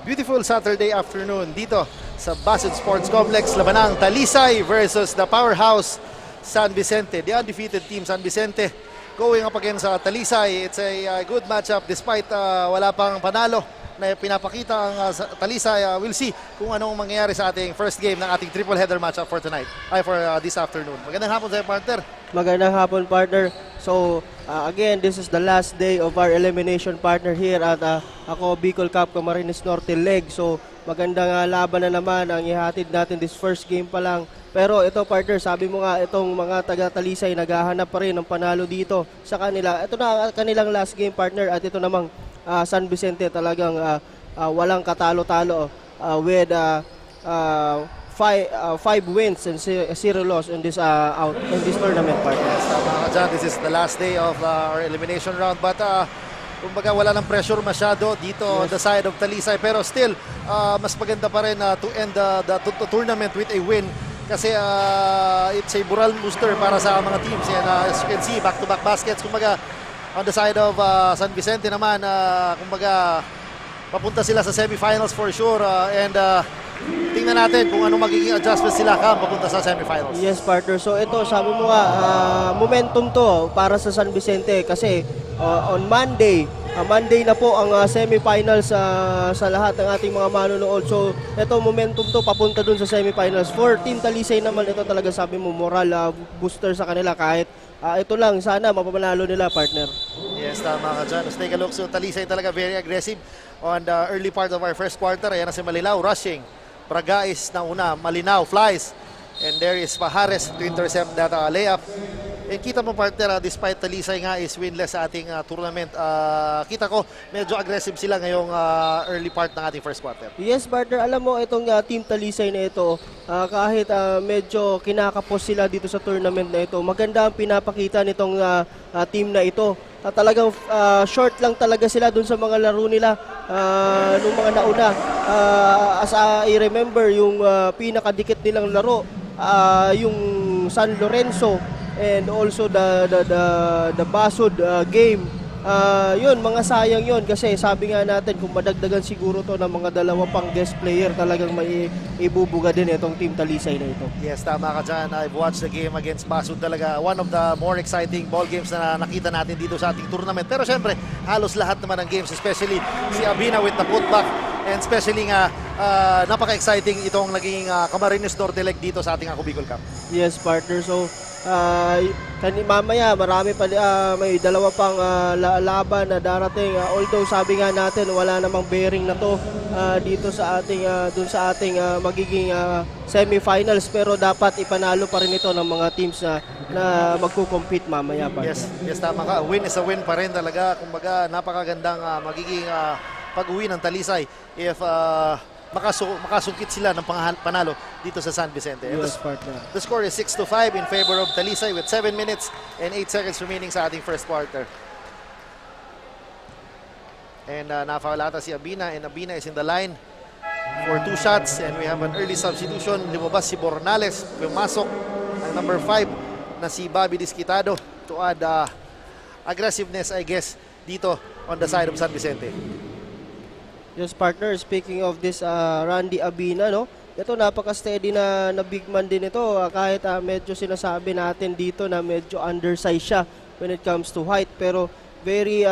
Beautiful Saturday afternoon dito sa Bassett Sports Complex. Labanang Talisay versus the powerhouse San Vicente. The undefeated team San Vicente going up against Talisay. It's a good matchup despite wala pang panalo na pinapakita ang Talisay. We'll see kung anong mangyayari sa ating first game ng ating triple header matchup for tonight. For this afternoon. Magandang hapon sa partner. Magandang hapon, partner. So, again, this is the last day of our elimination, partner, here at ako, Bicol Cup Camarines Norte Leg. So, magandang laban na naman ang ihatid natin this first game pa lang. Pero ito, partner, sabi mo nga, itong mga taga-Talisay naghahanap pa rin ng panalo dito sa kanila. Ito na kanilang last game, partner, at ito namang San Vicente talagang walang katalo-talo with 5 wins and 0 loss in this tournament, partner. Yes, mga dyan, this is the last day of our elimination round, but kumbaga wala ng pressure masyado dito on the side of Talisay, pero still mas maganda pa rin to end the tournament with a win kasi it's a morale booster para sa mga teams, and as you can see, back-to-back baskets. Kumbaga on the side of San Vicente naman, kumbaga papunta sila sa semifinals for sure, and tingnan natin kung ano magiging adjustment sila papunta sa semifinals. Yes, partner. So ito, sabi mo nga, momentum to para sa San Vicente kasi on Monday na po ang semifinals sa lahat ng ating mga manonood. So ito, momentum to papunta dun sa semifinals. For Team Talisay naman, ito talaga sabi mo, moral booster sa kanila kahit ito lang, sana mapapanalo nila, partner. Yes, tama ka dyan. Let's take a look. So Talisay talaga very aggressive on the early part of our first quarter. Ayan na si Malinaw rushing. Bragais na una, Malinaw flies, and there is Pajares to intercept that layup. And kita mo partner, despite Talisay nga is winless sa ating tournament, kita ko medyo aggressive sila ngayong early part ng ating first quarter. Yes, partner. Alam mo, itong Team Talisay na ito, kahit medyo kinakapos sila dito sa tournament na ito, maganda ang pinapakita nitong team na ito. Talagang short lang talaga sila dun sa mga laro nila nung mga nauna. As I remember, yung pinakadikit nilang laro, yung San Lorenzo and also the Basud game. Yun, mga sayang yun kasi sabi nga natin kung madagdagan siguro to ng mga dalawa pang guest player, talagang may ibubuga din itong Team Talisay na ito. Yes, tama ka dyan. I've watched the game against Basud. Talaga one of the more exciting ball games na nakita natin dito sa ating tournament. Pero syempre, halos lahat naman ng games, especially si Abina with the putback, and especially nga napaka-exciting itong naging Camarines Norte leg dito sa ating Ako Bicol Cup. Yes, partner. So, mamaya marami pa, may dalawa pang laban na darating. Although sabi nga natin wala namang bearing na to dito sa ating dun sa ating magiging semifinals, pero dapat ipanalo pa rin ito ng mga teams na magko-compete mamaya, partner. Yes, tama ka. Win is a win pa rin talaga. Kumbaga, napakagandang magiging pag-uwi ng Talisay if makasungkit sila ng panalo dito sa San Vicente. Yes, partner. The score is 6-5 in favor of Talisay with 7 minutes and 8 seconds remaining sa ating first quarter. And na-foul ata si Abina, and Abina is in the line for 2 shots, and we have an early substitution. Lumabas si Bornales, pumasok ang number 5 na si Bobby Disquitado to add aggressiveness, I guess, dito on the side of San Vicente. Yes, partner. Speaking of this Randy Abina, no? Ito napaka-steady na big man din ito. Kahit medyo sinasabi natin dito na medyo undersized siya when it comes to height, pero very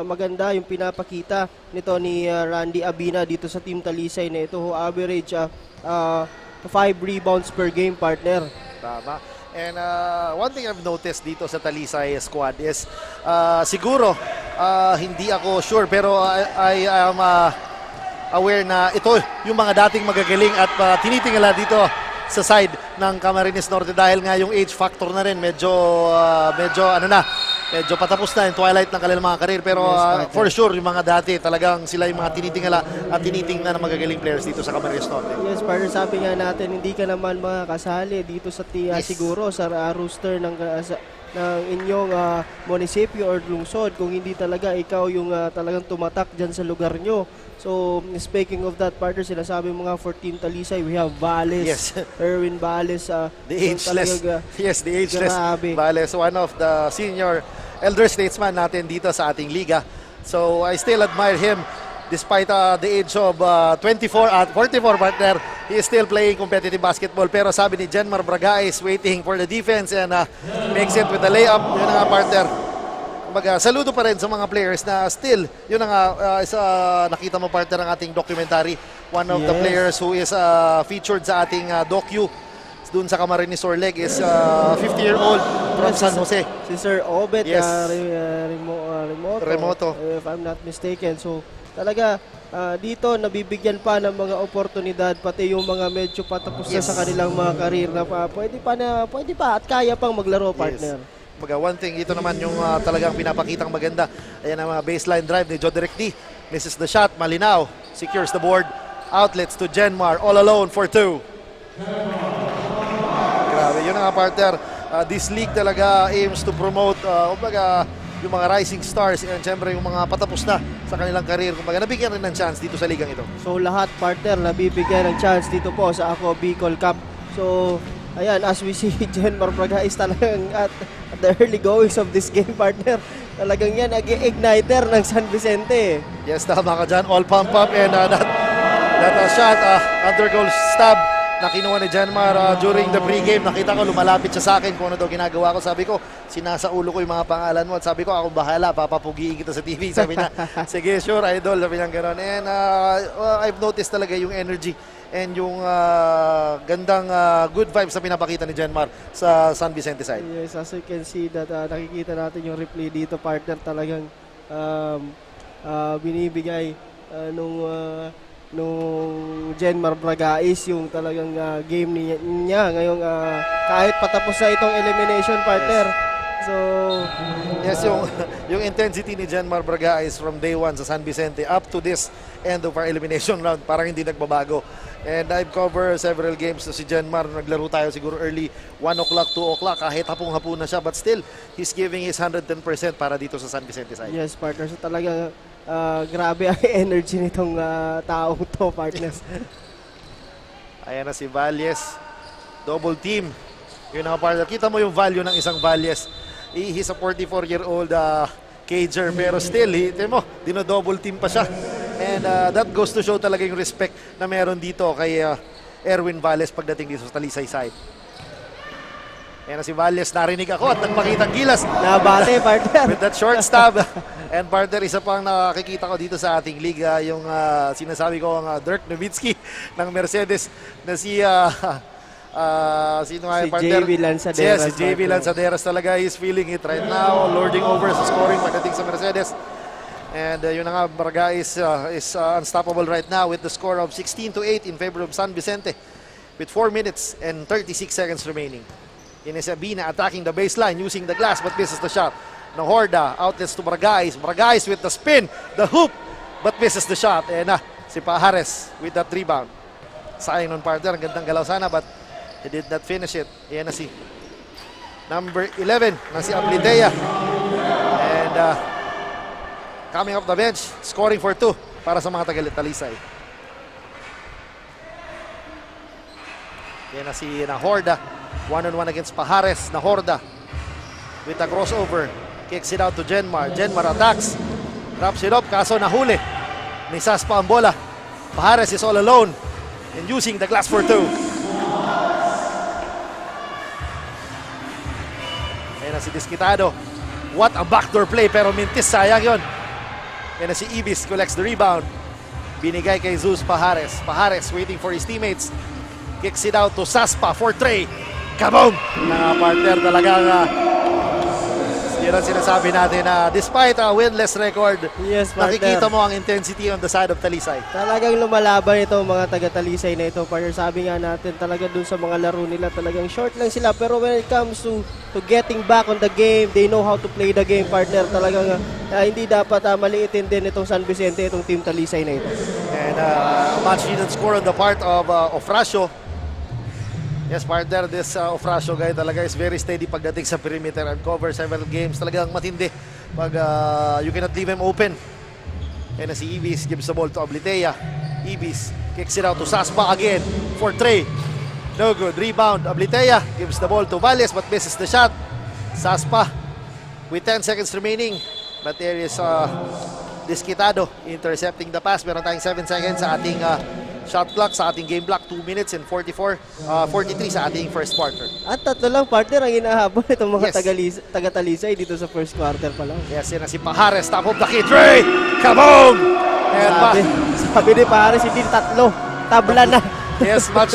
maganda yung pinapakita nito ni Randy Abina dito sa Team Talisay na ito, who average 5 rebounds per game, partner. Tama. And one thing I've noticed dito sa Talisay squad is siguro hindi ako sure, pero I am aware na ito yung mga dating magagaling at tinitingala dito sa side ng Camarines Norte dahil nga yung age factor na rin medyo patapos na yung twilight ng kanilang mga karir, pero for sure yung mga dati talagang sila yung mga tinitingala at tinitingnan ng magagaling players dito sa Camarines Norte. Yes, partner, sabi nga natin hindi ka naman makakasali dito sa siguro sa roster ng inyong munisipyo or lungsod kung hindi talaga ikaw yung talagang tumatak dyan sa lugar nyo. So, speaking of that, partner, sinasabi mo nga for Team Talisay, we have Valles, Yes. Erwin Valles. The ageless. Yes, the ageless grabe. Valles, one of the senior elder statesman natin dito sa ating liga. So, I still admire him despite the age of 44 partner. He is still playing competitive basketball. Pero sabi ni Jenmar Braga is waiting for the defense and makes it with the layup. Yun nga, partner. Saludo pa rin sa mga players na still, yun nga, nakita mo, partner, ng ating documentary. One of the players who is featured sa ating docu dun sa Camarines Leg is 50-year-old from San Jose. Si Sir Obet Yes. Remoto, if I'm not mistaken. So, talaga, dito nabibigyan pa ng mga oportunidad, pati yung mga medyo patapos na sa kanilang mga karir na pwede pa at kaya pang maglaro, partner. One thing, ito naman yung talagang pinapakitang maganda. Ayan ang mga baseline drive ni Joderick D. Misses the shot, malinaw. Secures the board. Outlets to Jenmar, all alone for 2. Grabe, yun nga, partner. This league talaga aims to promote yung mga rising stars and syempre yung mga patapos na sa kanilang karir. Nabigyan rin ng chance dito sa ligang ito. So lahat, partner, nabibigyan ng chance dito po sa Ako Bicol Cup. So ayan, as we see, Jenmar Braga is talagang at the early goings of this game, partner. Talagang yan, nag-igniter ng San Vicente. Yes, tama ka dyan. All pump up and that shot, under goal stab na kinuha ni Jenmar during the pregame. Nakita ko, lumalapit siya sa akin kung ano daw ginagawa ko. Sabi ko, sinasaulo ko yung mga pangalan mo. At sabi ko, ako bahala, papapugiin kita sa TV. Sabi niya, sige, sure, idol. Sabi niya gano'n. And I've noticed talaga yung energy and yung gandang good vibes na pinapakita ni Jenmar sa San Vicente side. Yes, as you can see that nakikita natin yung replay dito, partner, talagang binibigay nung Jenmar Bragais, yung talagang game niya ngayong kahit patapos na itong elimination, partner. So, Yes, yung intensity ni Jenmar Bragais from day 1 sa San Vicente up to this end of our elimination round, parang hindi nagbabago. And I've covered several games to si Jenmar. Naglaro tayo siguro early 1 o'clock, 2 o'clock, kahit hapong-hapon na siya. But still, he's giving his 110% para dito sa San Vicente side. yes, partner. So, talagang grabe ang energy nitong taong to, partners. Ayan na si Valles. Double team. Yun ang partner. Kita mo yung value ng isang Valles. He's a 44-year-old cager, pero still, dino-double team pa siya. And that goes to show talaga yung respect na meron dito kay Erwin Valles pagdating dito sa Talisay side. Ayan na si Valles, narinig ako at nagpakitang gilas. Nabate, partner. With that short stab. And partner, isa pang nakikita ko dito sa ating liga, yung sinasabi ko ang Dirk Nowitzki ng Mercedes na si sino nga Si partner? JV Lanzaderas, Yes, si JV partner. Lanzaderas talaga is feeling it right now, lording over sa scoring pagdating sa Mercedes. And yun na nga, Bragais is unstoppable right now with the score of 16-8 in favor of San Vicente with 4 minutes and 36 seconds remaining. Inesabina attacking the baseline using the glass but misses the shot. Nahorda outlets to Bragais. Bragais with the spin, the hoop, but misses the shot. And si Pajares with that rebound. Sayang nun, partner, ang gandang galaw sana but he did not finish it. Ayan na si number 11 na si Ablitea. And coming off the bench, scoring for 2 para sa mga taga-Talisay. Ayan na si Nahorda. One-on-one against Pajares. Nahorda with a crossover. Kicks it out to Jenmar. Jenmar attacks. Drops it up, kaso nahuli. May saspa ang bola. Pajares is all alone and using the glass for 2. Ayan na si Disquitado. What a backdoor play, pero mintis, sayang yun. Ayan na si Ibis, collects the rebound. Binigay kay Zeus Pajares. Pajares waiting for his teammates. Kicks it out to Saspa for Trey. Kaboom! Mga partner, talagang yun ang sinasabi natin na despite a winless record, Yes, partner. nakikita mo ang intensity on the side of Talisay. Talagang lumalaban ito mga taga-Talisay na ito, partner. Sabi nga natin talaga dun sa mga laro nila, talagang short lang sila. Pero when it comes to getting back on the game, they know how to play the game, partner. Talagang hindi dapat maliitin din itong San Vicente, itong team Talisay na ito. And much needed score on the part of Ofracio. Yes, partner, this Ofracio guy talaga is very steady pagdating sa perimeter and cover several games. Talagang matindi pag you cannot leave him open. And si Ibis gives the ball to Ablitea. Ibis kicks it out to Saspa again for Trey. No good. Rebound. Ablitea gives the ball to Valles but misses the shot. Saspa with 10 seconds remaining. But there is Disquitado intercepting the pass. Meron tayong 7 seconds sa ating shot clock, sa ating game block. 2 minutes and 43 sa ating first quarter. At tatlo lang, partner, ang inahabol itong mga Yes. taga-Talisay dito sa first quarter pa lang. Yes, yan na si Pajares. Top of the key. Trey! Kaboom! And Sabi ni Pajares, hindi tatlo. Tabla na. yes, much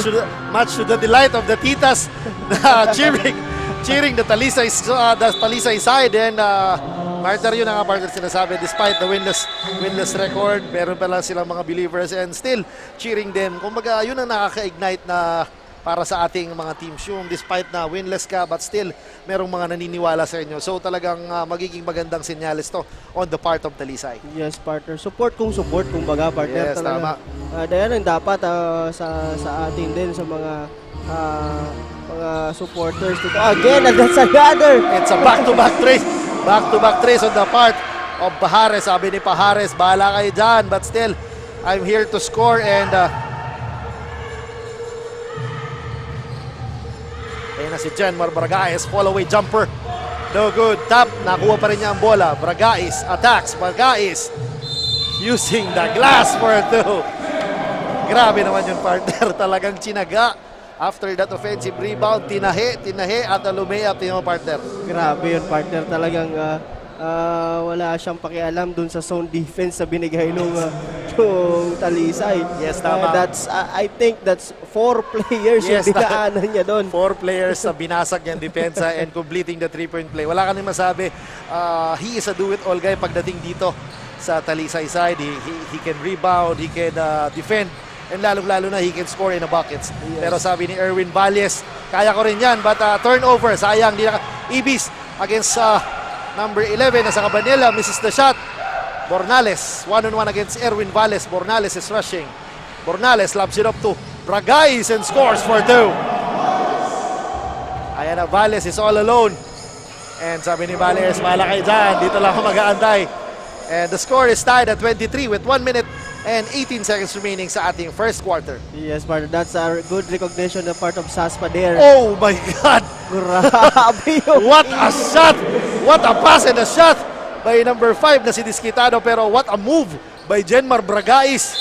to the delight of the titas na cheering the Talisay side. And partner, yun ang partner sinasabi, despite the winless record, meron pa lang silang mga believers and still cheering them. Kumbaga, yun ang nakaka-ignite na para sa ating mga teams. Yung despite na winless ka, but still, merong mga naniniwala sa inyo. So talagang magiging magandang senyales to on the part of Talisay. Yes, partner. Support, kumbaga, partner. Yes, talaga. Yan ang dapat sa atin din, sa mga supporters dito. Again, and that's another. It's a back-to-back trace. Back-to-back trace on the part of Pajares. Sabi ni Pajares, bahala kayo dyan. But still, I'm here to score. And ayun na si Jenmar Bragais. Fall-away jumper. No good. Tap. Nakuha pa rin niya ang bola. Bragais attacks. Bragais using the glass for 2. Grabe naman yung partner. Talagang chinaga. After that offensive rebound, tinahe at lumea yung partner. Grabe yun, partner. Talagang wala siyang pakialam dun sa zone defense na binigay nung Talisay. Yes, tama. I think that's 4 players yung dinaanan niya doon. 4 players sa binasag niyang depensa and completing the 3-point play. Wala ka nang masabi. He is a do-it-all guy pagdating dito sa Talisay side. He can rebound, he can defend. and lalong-lalo na he can score in the buckets. Pero sabi ni Erwin Valles, kaya ko rin yan, but turnover, sayang. Ibis against number 11 na sa Cabanela, misses the shot. Bornales, one-on-one against Erwin Valles. Bornales is rushing. Bornales lobs it up to Bragais and scores for 2. Ayan na, Valles is all alone. And sabi ni Valles, bahala kayo dyan, dito lang ako mag-aantay. And the score is tied at 23 with 1 minute and 18 seconds remaining sa ating first quarter. Yes, partner. That's a good recognition na part of Saspa there. Oh my God! Grabe yun. What a shot! What a pass and a shot by number 5 na si Disquitado. Pero what a move by Jenmar Bragais.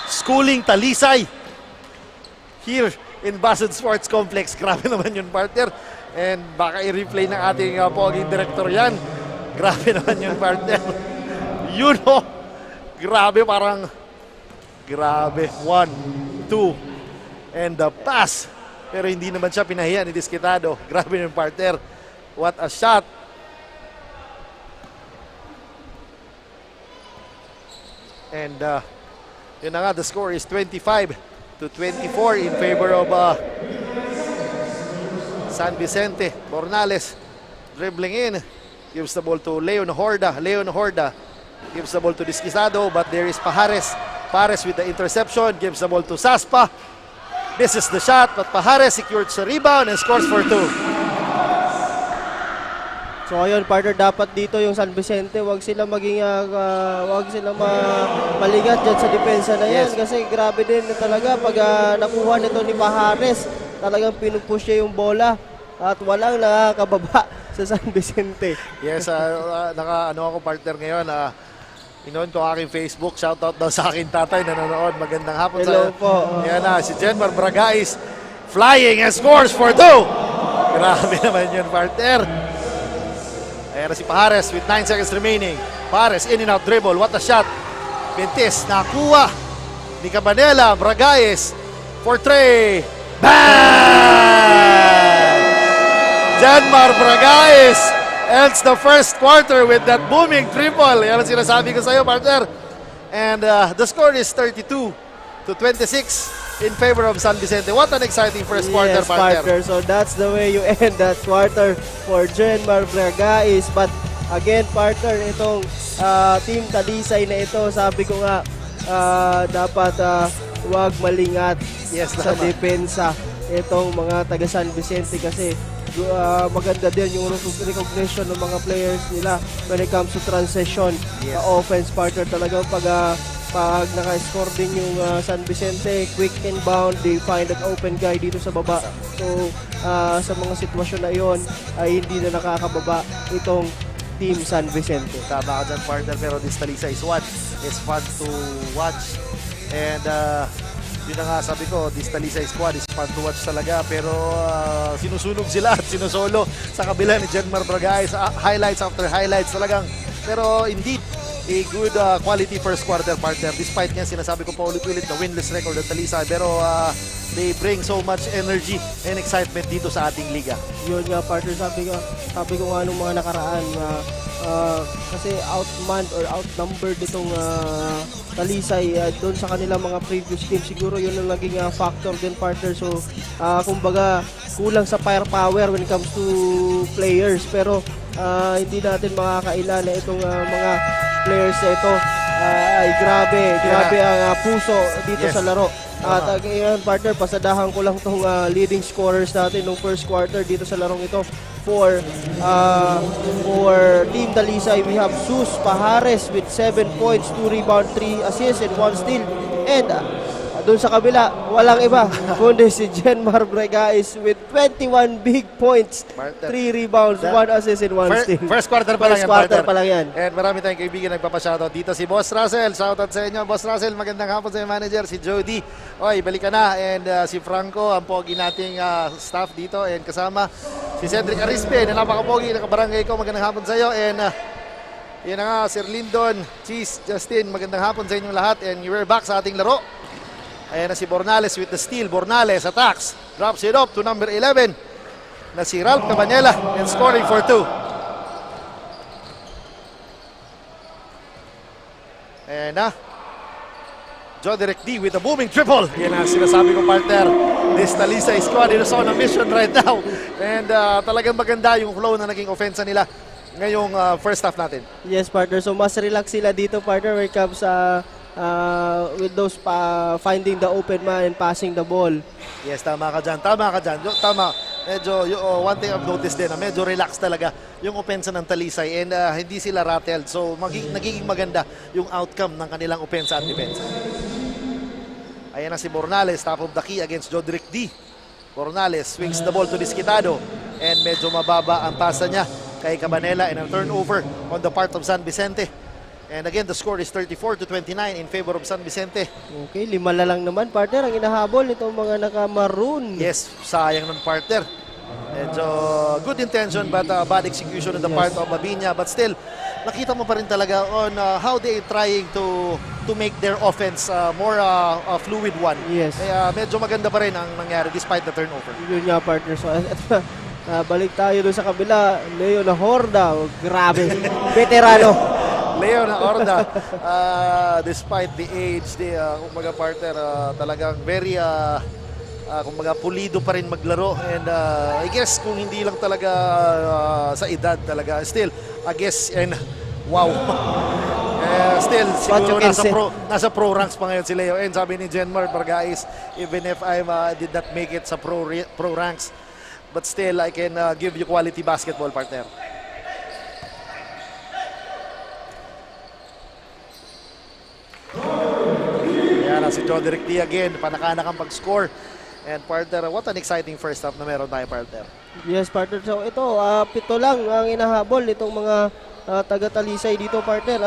Schooling Talisay here in Basod Sports Complex. Grabe naman yun, partner. And baka i-replay ng ating poging director yan. Grabe naman yun, partner. You know, grabe, parang grabe. 1, 2, and the pass. Pero hindi naman siya pinahiya ni Disquitado. Grabe yung partner. What a shot. And yun na nga, the score is 25 to 24 in favor of San Vicente. Bornales dribbling in. Gives the ball to Leon Horda. Leon Horda gives the ball to Disquitado, but there is Pajares. Pajares with the interception. Gives the ball to Saspa. This is the shot, but Pajares secured sa rebound and scores for 2. So ayun, partner, dapat dito yung San Vicente, wag sila maging wag sila maligat diyan sa depensa na yan. Yes. Kasi grabe din talaga pag nakuha nito ni Pajares, talagang pinupush niya yung bola at walang nakakababa sa San Vicente. Yes, naka-ano ako, partner, ngayon. Inoon ko aking Facebook. Shoutout daw sa akin tatay na nanonood. Magandang hapon. Hello po. Yan na, si Jenmar Bragais flying and scores for 2. Grabe naman yun, partner. Ayan na si Pajares with 9 seconds remaining. Pajares in and out dribble. What a shot. Pintis, nakuha ni Cabanela. Bragais for 3. Bang! Jenmar Bragais ends the first quarter with that booming triple. Yan ang sinasabi ko sa iyo, partner. And the score is 32 to 26 in favor of San Vicente. What an exciting first quarter, Yes, partner. So that's the way you end that quarter for Jenmar Bragais. But again, partner, itong Team Talisay na ito, sabi ko nga, dapat wag malingat sa depensa itong mga taga San Vicente kasi maganda din yung recognition ng mga players nila when it comes to transition. Offense, partner, talagang pag naka-score din yung San Vicente, quick inbound, they find an open guy dito sa baba. So sa mga sitwasyon na yon ay hindi na nakakababa itong Team San Vicente. Tama ka dyan, partner, pero this Talisay is fun to watch. And yun na nga sabi ko, this Talisay squad is fun to watch talaga, pero sinusunog sila at sinusolo sa kabila ni Jenmar Bragais. Highlights after highlights talagang. Pero indeed, a good quality first quarter, partner. Despite nga sinasabi ko pa ulit-ulit na winless record ng Talisay, pero they bring so much energy and excitement dito sa ating liga. Yun nga, partner, sabi ko nga nung mga nakaraan kasi outmanned or outnumbered itong Talisay doon sa kanilang mga previous team. Siguro yun ang naging factor din, partner. So kumbaga kulang sa firepower when it comes to players, pero hindi natin makakaila na itong mga players na ito ay grabe ang puso dito sa laro. At ngayon, partner, pasadahan ko lang itong leading scorers natin nung first quarter dito sa larong ito. For Team Talisay, we have Sus Pajares with 7 points, 2 rebound, 3 assists, and 1 steal. And doon sa kabila, walang iba kundi si Jenmar Bragais with 21 big points, 3 rebounds, 1 assist, and 1 steal. First quarter pa lang yan, quarter partner. pa lang yan. And marami tayong kaibigan nagpapashoutout dito. Si Boss Russell, shoutout sa inyo. Boss Russell, magandang hapon sa manager. Si Jody, oy, balik ka na. And si Franco, ang pogi nating staff dito. And kasama si Cedric Arispe, na napaka-pogi, nakabarangay ko. Magandang hapon sa iyo. And yun na nga, Sir Lyndon, Cheese, Justin, magandang hapon sa inyong lahat. And we're back sa ating laro. Ayan na si Bornales with the steal. Bornales attacks. Drops it up to number 11 na si Ralph Cabanela and scoring for 2. Ayan na. Joderick D with a booming triple. Yan ang sinasabi ko, partner. This Talisay squad is on a mission right now. And talagang maganda yung flow na naging offense nila ngayong first half natin. Yes, partner. So mas relax sila dito, partner, when it comes with those finding the open man and passing the ball. Yes, tama ka dyan. Tama ka dyan. Tama. Medyo, one thing I've noticed din, medyo relax talaga yung opensa ng Talisay and hindi sila rattled. So, nagiging maganda yung outcome ng kanilang opensa at depensa. Ayan na si Bornales, top of the key against Joderick D. Bornales swings the ball to Disquitado and medyo mababa ang pasa niya kay Cabanela and a turnover on the part of San Vicente. And again, the score is 34-29 in favor of San Vicente. Okay, 5 na lang naman, partner, ang inahabol itong mga naka-maroon. Yes, sayang ng partner. Medyo good intention but bad execution on the part of Mabinya. But still, nakita mo pa rin talaga on how they trying to make their offense more fluid one. Yes. Kaya medyo maganda pa rin ang nangyari despite the turnover. Yun nga, partner. So, balik tayo doon sa kabila. Leo na Horda. Grabe. Veterano. Leo na Horda, despite the age, kumbaga partner, talagang very, kumbaga pulido pa rin maglaro. And I guess kung hindi lang talaga sa edad talaga, still, I guess, and wow. Still, siguro nasa pro ranks pa ngayon si Leo. And sabi ni Jenmar Bargais, even if I did not make it sa pro ranks, but still, I can give you quality basketball, partner. Si Joderick D again, panakanak ang pag-score. And partner, what an exciting first half na meron tayo, partner. Yes, partner. So ito, 7 lang ang inahabol nitong mga taga-Talisay dito, partner.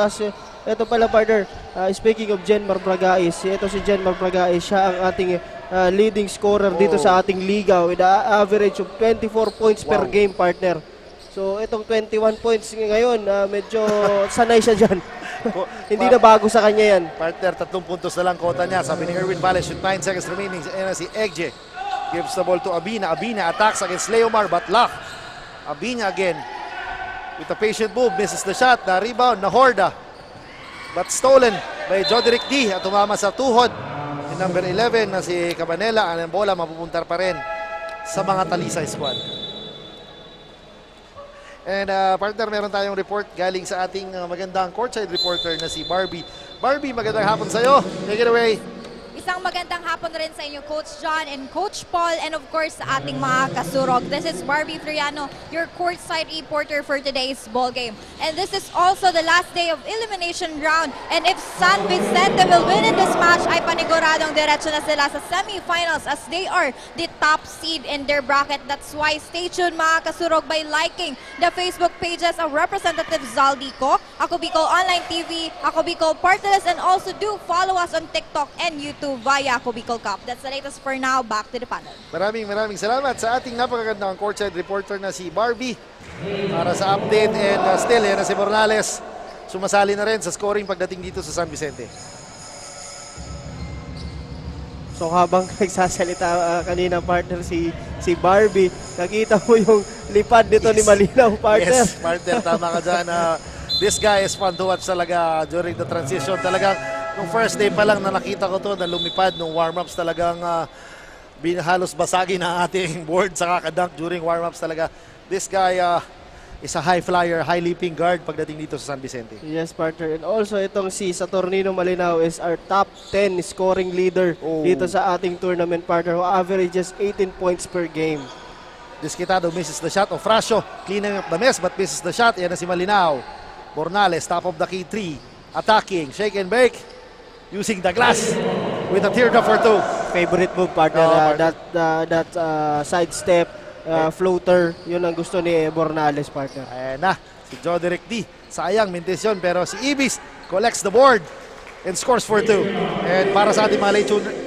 Ito pala, partner, speaking of Jenmar Bragais, ito si Jenmar Bragais, siya ang ating leading scorer dito sa ating liga with an average of 24 points per game, partner. So itong 21 points ngayon, medyo sanay siya dyan. Hindi na bago sa kanya yan. Partner, 3 puntos na lang kota niya. Sabi ni Erwin Valles, with 9 seconds remaining. Si Egje gives the ball to Abina. Abina attacks against Leomar, but lock. Abina again with a patient move, misses the shot. Na rebound na Horda, but stolen by Joderick D. At tumama sa tuhod ni number 11 na si Cabanela. Ang bola mapupuntar pa rin sa mga Talisay squad. And partner, meron tayong report galing sa ating magandang courtside reporter na si Barbie. Barbie, magandang hapon sa'yo. Take it away. Isang magandang hapon rin sa inyo, Coach John and Coach Paul, and of course sa ating mga kasurog. This is Barbie Friano, your courtside reporter for today's ball game. And this is also the last day of elimination round. And if San Vicente will win in this match, ay paniguradong diretso na sila sa semifinals as they are the top seed in their bracket. That's why stay tuned mga kasurog by liking the Facebook pages of Representative Zaldico, Ako Bicol Online TV, Ako Bicol Partless, and also do follow us on TikTok and YouTube via Ako Bicol Cup. That's the latest for now. Back to the panel. Maraming salamat sa ating napakagandang courtside reporter na si Barbie para sa update. And still, yan na si Bornales. Sumasali na rin sa scoring pagdating dito sa San Vicente. So habang nagsasalita kanina, partner, si Barbie, nakita mo yung lipad nito ni Malinaw, partner. Yes, partner, tama ka dyan. This guy is fun to watch talaga during the transition. Talagang nung first day pa lang na nakita ko to na lumipad nung warm-ups, talagang halos basagin ang ating board sa kakadunk during warm-ups talaga. This guy is a high flyer, high leaping guard pagdating dito sa San Vicente. Yes, partner. And also itong si Saturnino Malinaw is our top 10 scoring leader dito sa ating tournament, partner, who averages 18 points per game. Disquitado misses the shot. Ofracio cleaning up the mess but misses the shot. Yan na si Malinaw. Bornales, top of the key 3. Attacking, shake and bake. Using the glass with a teardrop or 2. Favorite move, partner. That sidestep floater, yun ang gusto ni Bornales, partner. Ayan na, si Joderick D. Sayang, mintis yun, pero si Ibis collects the board and scores for 2. And para sa ating mga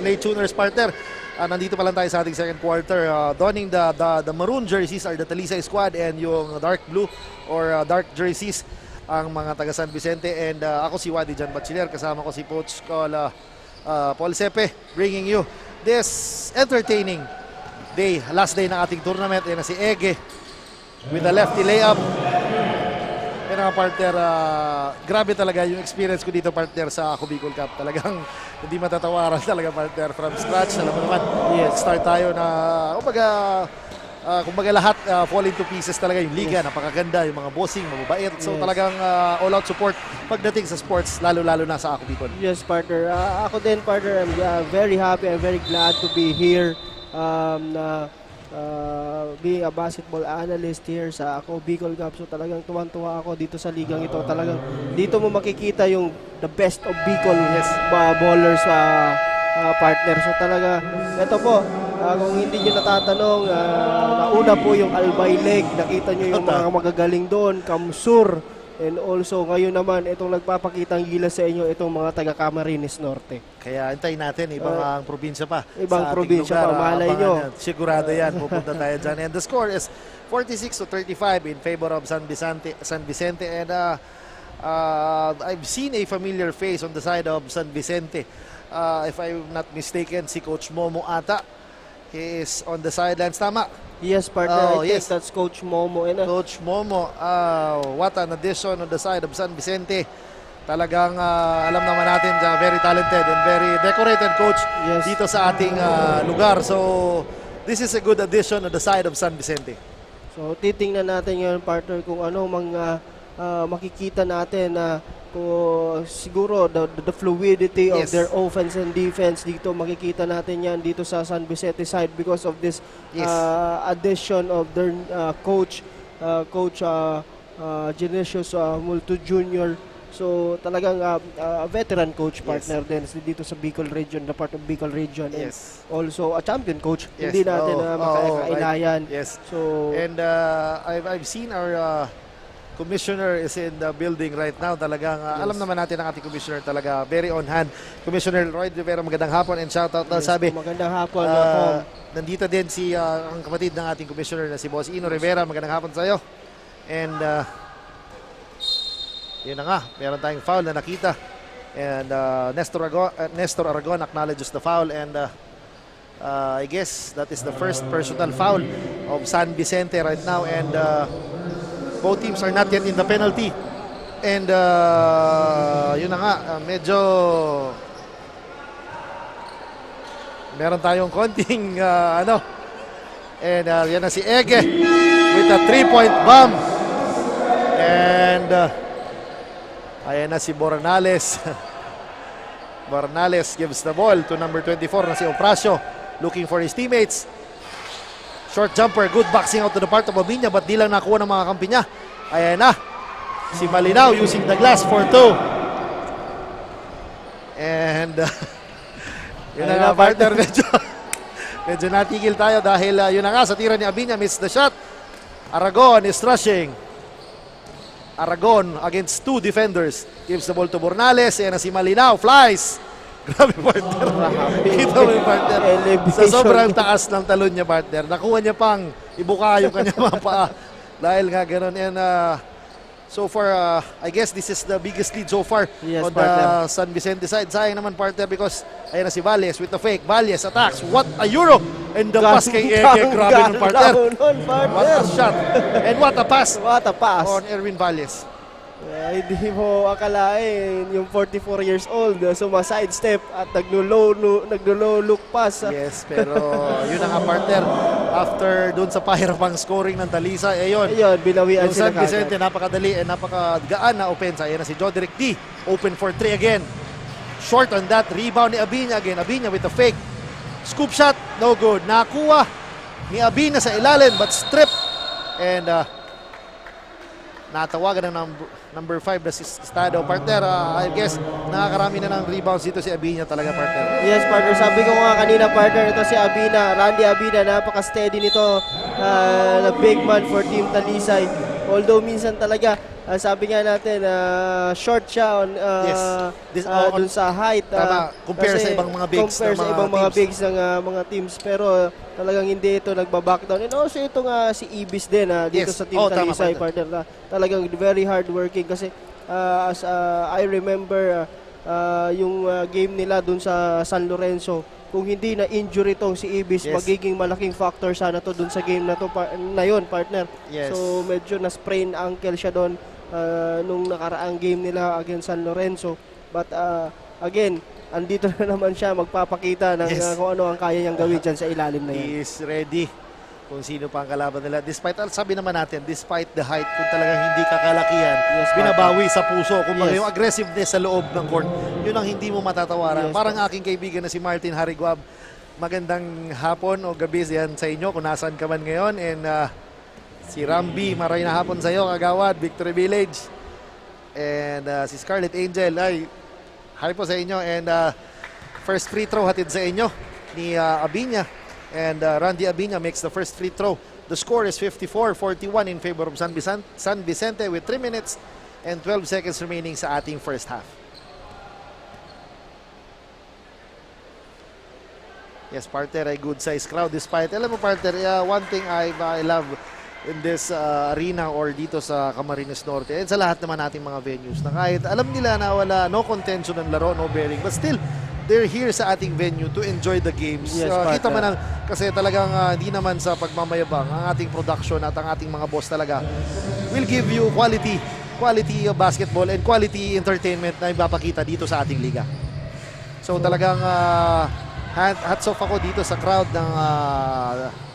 late tuners, partner, nandito pa lang tayo sa ating second quarter. Donning the maroon jerseys are the Talisay squad, and yung dark blue or dark jerseys ang mga taga San Vicente. And ako si Wadi Jan Bachiller, kasama ko si Coach Paul Sepe, bringing you this entertaining day, last day ng ating tournament. Yan na si Ege with a lefty layup. And Yun ang partner, grabe talaga yung experience ko dito partner sa Ako Bicol Cup. Talagang hindi matatawaran talaga partner from scratch. Alam mo naman, start tayo na, kumbaga lahat fall into pieces talaga yung liga. Napakaganda, yung mga bossing, mababait. So talagang all-out support pagdating sa sports, lalo-lalo na sa Ako Bicol. Yes, partner. Ako din, partner, I'm very happy. I'm very glad to be here. Being a basketball analyst here sa Ako Bicol Cup. So talagang tuwan-tuwa ako dito sa ligang ito. Talagang dito mo makikita yung the best of Bicol ballers partner. So talaga, ito po, kung hindi nyo natatanong, nauna po yung Albayleg. Nakita nyo yung mga magagaling doon, Kamsur. And also, ngayon naman, itong nagpapakitang gilas sa inyo, itong mga taga Camarines Norte. Kaya antayin natin, ibang probinsya pa. Ibang sa ating probinsya lugar, pa, malay nyo. Sigurado yan, pupunta tayo dyan. And the score is 46-35 in favor of San Vicente. And I've seen a familiar face on the side of San Vicente. If I'm not mistaken, si Coach Momo ata. He is on the sidelines. Tama? Yes, partner. Oh, I think yes. that's Coach Momo. And, Coach Momo, what an addition on the side of San Vicente. Talagang alam naman natin, very talented and very decorated coach dito sa ating lugar. So, this is a good addition on the side of San Vicente. So, titingnan natin ngayon, partner, kung ano mga makikita natin na siguro the fluidity of their offense and defense dito, makikita natin yan dito sa San Vicente side because of this addition of their coach Genesius Multo Jr. So talagang a veteran coach partner din dito sa Bicol region, the part of Bicol region, and also a champion coach. Hindi natin makakailayan. So, and I've seen our commissioner is in the building right now. Talagang alam naman natin ang ating commissioner, talaga very on hand. Commissioner Roy Rivera, magandang hapon and shoutout na sabi. Magandang hapon. Nandito din si ang kapatid ng ating commissioner na si Boss Ino Rivera. Magandang hapon sa iyo. And yun na nga, meron tayong foul na nakita. And Nestor Aragon acknowledges the foul, and I guess that is the first personal foul of San Vicente right now, and both teams are not yet in the penalty. And yun na nga, medyo meron tayong konting and yan na si Ege with a 3-point bomb. And ayan na si Bornales. Bornales gives the ball to number 24 na si Opracio, looking for his teammates. Short jumper, good boxing out to the part of Abiña, but di lang nakuha ng mga kampi niya. Ayan na, si Malinaw using the glass for 2. And yun na nga partner, medyo natigil tayo dahil yun na nga, sa tira ni Abiña, missed the shot. Aragon is rushing. Aragon against 2 defenders. Gives the ball to Bornales. Ayan na si Malinaw, flies. Grabe partner. Kita mo yung partner. Sa sobrang taas ng talon niya partner. Nakuha niya pang ibuka yung kanya mga paa. Dahil nga ganun. And so far, I guess this is the biggest lead so far on the San Vicente side. Sayang naman partner because ayan na si Valles with the fake. Valles attacks. What a euro! And the pass kay Ege. Grabe ng partner. What a shot. And what a pass. What a pass. On Erwin Valles. Hindi mo akalain yung 44 years old suma-sidestep at naglo-low look pass. Yes, pero yun ang partner. After dun sa pahirapang scoring ng Talisay, ayun, binawian yung sila San Vicente, napakadali and napakagaan na opensa. Ayan na si Joderick D, open for 3 again. Short on that, rebound ni Abiña again. Abiña with the fake. Scoop shot, no good. Nakuha ni Abiña sa ilalim but strip. And natawagan ng number 5 na si Estado. Partner, I guess nakakarami na ng rebounds dito si Abiña talaga partner. Yes partner, sabi ko nga kanina partner, ito si Abina, Randy Abina, napaka-steady nito na big man for Team Talisay. Although minsan talaga, sabi nga natin, short siya on, dun sa height. Compare sa ibang mga bigs. Compare sa ibang mga bigs ng mga teams. Pero talagang hindi ito nagbabackdown. And also ito nga si Ibis din dito sa Team Talisay partner. Talagang very hardworking kasi as I remember yung game nila dun sa San Lorenzo, kung hindi na injury tong si Ibis, magiging malaking factor sana to dun sa game na to na yun partner. So medyo na sprain ankle siya doon. nung nakaraang game nila against San Lorenzo. But again, andito na naman siya magpapakita ng Yes. kung ano ang kaya niyang gawin dyan sa ilalim na yan. He is ready kung sino pa ang kalaban nila. Despite, sabi naman natin, despite the height, kung talagang hindi kakalakihan, Yes, binabawi sa puso. Kung Yes. yung aggressiveness sa loob ng court, yun ang hindi mo matatawaran. Yes, Parang aking kaibigan na si Martin Hariguab. Magandang hapon o gabi yan sa inyo kung nasaan ka man ngayon. And si Rambi, maray na hapon sa iyo, kagawad, Victory Village. And si Scarlet Angel, ay, hi po sa inyo. And first free throw hatid sa inyo ni Abiña. And Randy Abiña makes the first free throw. The score is 54-41 in favor of San Vicente with 3 minutes and 12 seconds remaining sa ating first half. Yes, partner, a good size crowd despite, alam mo partner, one thing I love in this arena or dito sa Camarines Norte and sa lahat naman nating mga venues na kahit alam nila na wala, no contention ng laro, no bearing, but still, they're here sa ating venue to enjoy the games. Yes, Kita man partner. kasi talagang hindi naman sa pagmamayabang ang ating production at ang ating mga boss talaga will give you quality basketball and quality entertainment na ipapakita dito sa ating liga. So talagang hats off ako dito sa crowd ng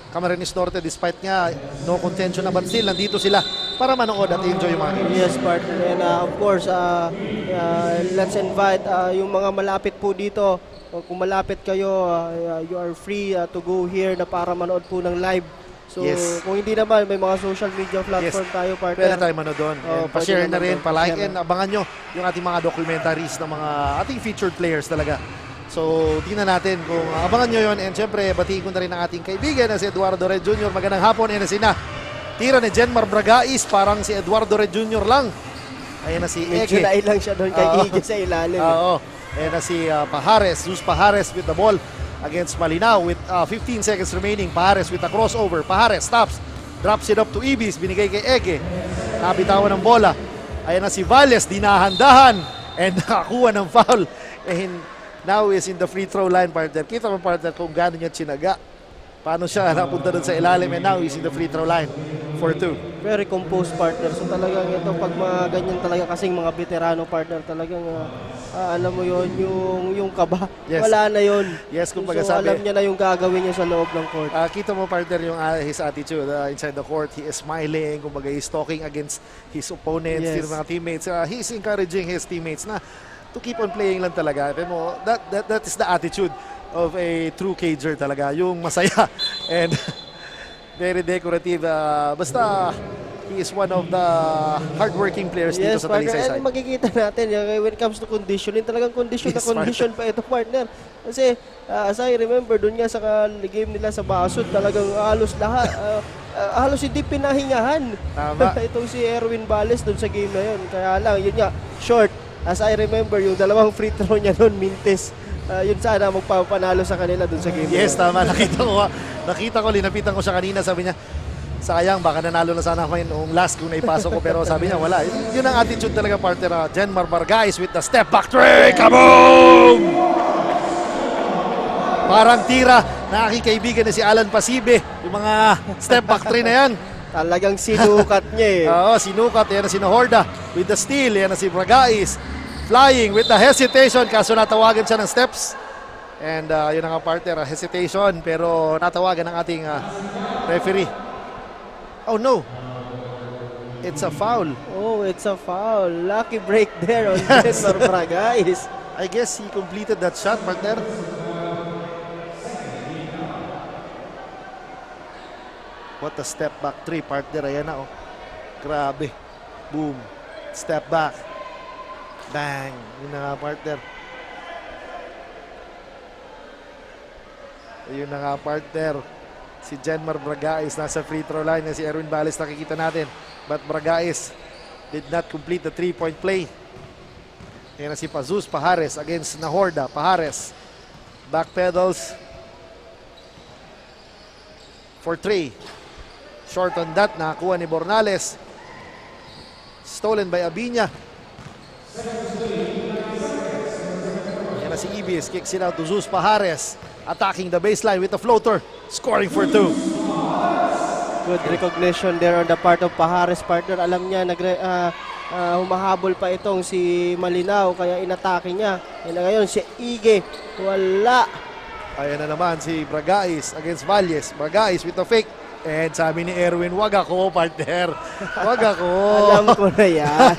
Camarines Norte despite nga no contention na, but still nandito sila para manood at enjoy yung mga games. Yes, partner. And of course, let's invite yung mga malapit po dito. Kung malapit kayo, you are free to go here na para manood po ng live. So, Yes. kung hindi naman, may mga social media platform tayo, partner. Pwede tayo manood doon. Oo, And pa-share pwede na rin, naman doon. pa-like, Pa-share and abangan nyo yung ating mga documentaries ng mga ating featured players talaga. So, tingnan natin kung abangan nyo yon. And syempre, batiin ko na rin ang ating kaibigan na si Eduardo Red Jr. Magandang hapon. And sina tira ni Jenmar Bragais, parang si Eduardo Red Jr. lang. Ayan na si Medyo Ege. nailang siya doon kay Oo. Ige sa ilalim. Oo. Ayan na si Pajares, Zeus Pajares with the ball against Malinaw with 15 seconds remaining. Pajares with a crossover. Pajares stops, drops it up to Ibis, binigay kay Ege. Nabitawan ng bola. Ayan na si Valles, dinahandahan and nakakuha ng foul. And now is in the free throw line, partner. Kita mo, partner, kung gano'n niya tsinaga. Paano siya napunta doon sa ilalim, and now is in the free throw line for 2. Very composed, partner. So talagang ito, pag mga ganyan talaga kasing mga veterano, partner, talagang alam mo yon, yung kaba. Yes. Wala na yon. Yes, kumbaga So sabi- alam niya na yung gagawin niya sa loob ng court. Kita mo, partner, yung his attitude inside the court. He is smiling, kumbaga he's talking against his opponents, Yes. yung mga teammates. He's encouraging his teammates na to keep on playing lang talaga. Pero that is the attitude of a true cager talaga. Yung masaya and very decorative. Basta he is one of the hardworking players dito sa partner. Talisay And side. makikita natin when it comes to conditioning, talagang condition Yes, na condition pa ito, partner. Kasi as I remember, doon nga sa game nila sa Basud, talagang halos lahat, halos hindi pinahingahan. Tama. Itong si Erwin Valles doon sa game na yun. Kaya lang, yun nga, short. As I remember, yung dalawang free throw niya noon, mintis. Yun sana magpapanalo sa kanila doon sa game. Yes, na yun. tama. Nakita ko, linapitan ko siya kanina. Sabi niya, sayang, baka nanalo na sana ako noong last kung naipasok ko. Pero sabi niya, wala. Yun ang attitude talaga, partner. Jenmar Bargais with the step back three. Kaboom! Parang tira na aking kaibigan na si Alan Pasibe. Yung mga step back three na yan. Talagang sinukat niya eh. Oo, sinukat. Yan na si Nahorda with the steal. Yan na si Bargais. Flying with the hesitation. Kaso natawagan siya ng steps. And yun ang partner, hesitation. Pero natawagan ng ating referee. Oh no. It's a foul. Oh, it's a foul. Lucky break there on Yes. Jenmar Bragais. I guess he completed that shot, partner. What a step back three, partner. Ayan na, oh. Grabe. Boom. Step back. Bang. Yun na nga, partner. Ayun na nga, partner. Si Jenmar Bragais nasa free throw line. Si Erwin Valles nakikita natin. But Bragais did not complete the 3-point play. Ayan na si Zeus Pajares against Nahorda. Pajares. Backpedals. For 3. Short on that. Nakakuha ni Bornales. Stolen by Abiña. Ayan na si Ibis. Kicks it out to Zeus Pajares. Attacking the baseline with a floater. Scoring for 2. Good recognition there on the part of Pajares, partner. Alam niya, humahabol pa itong si Malinaw kaya inatake niya. And ngayon si Ige, wala. Ayan na naman si Bragais against Valles. Bragais with the fake. And sabi ni Erwin, wag ako, partner. Wag ako. Alam ko na yan.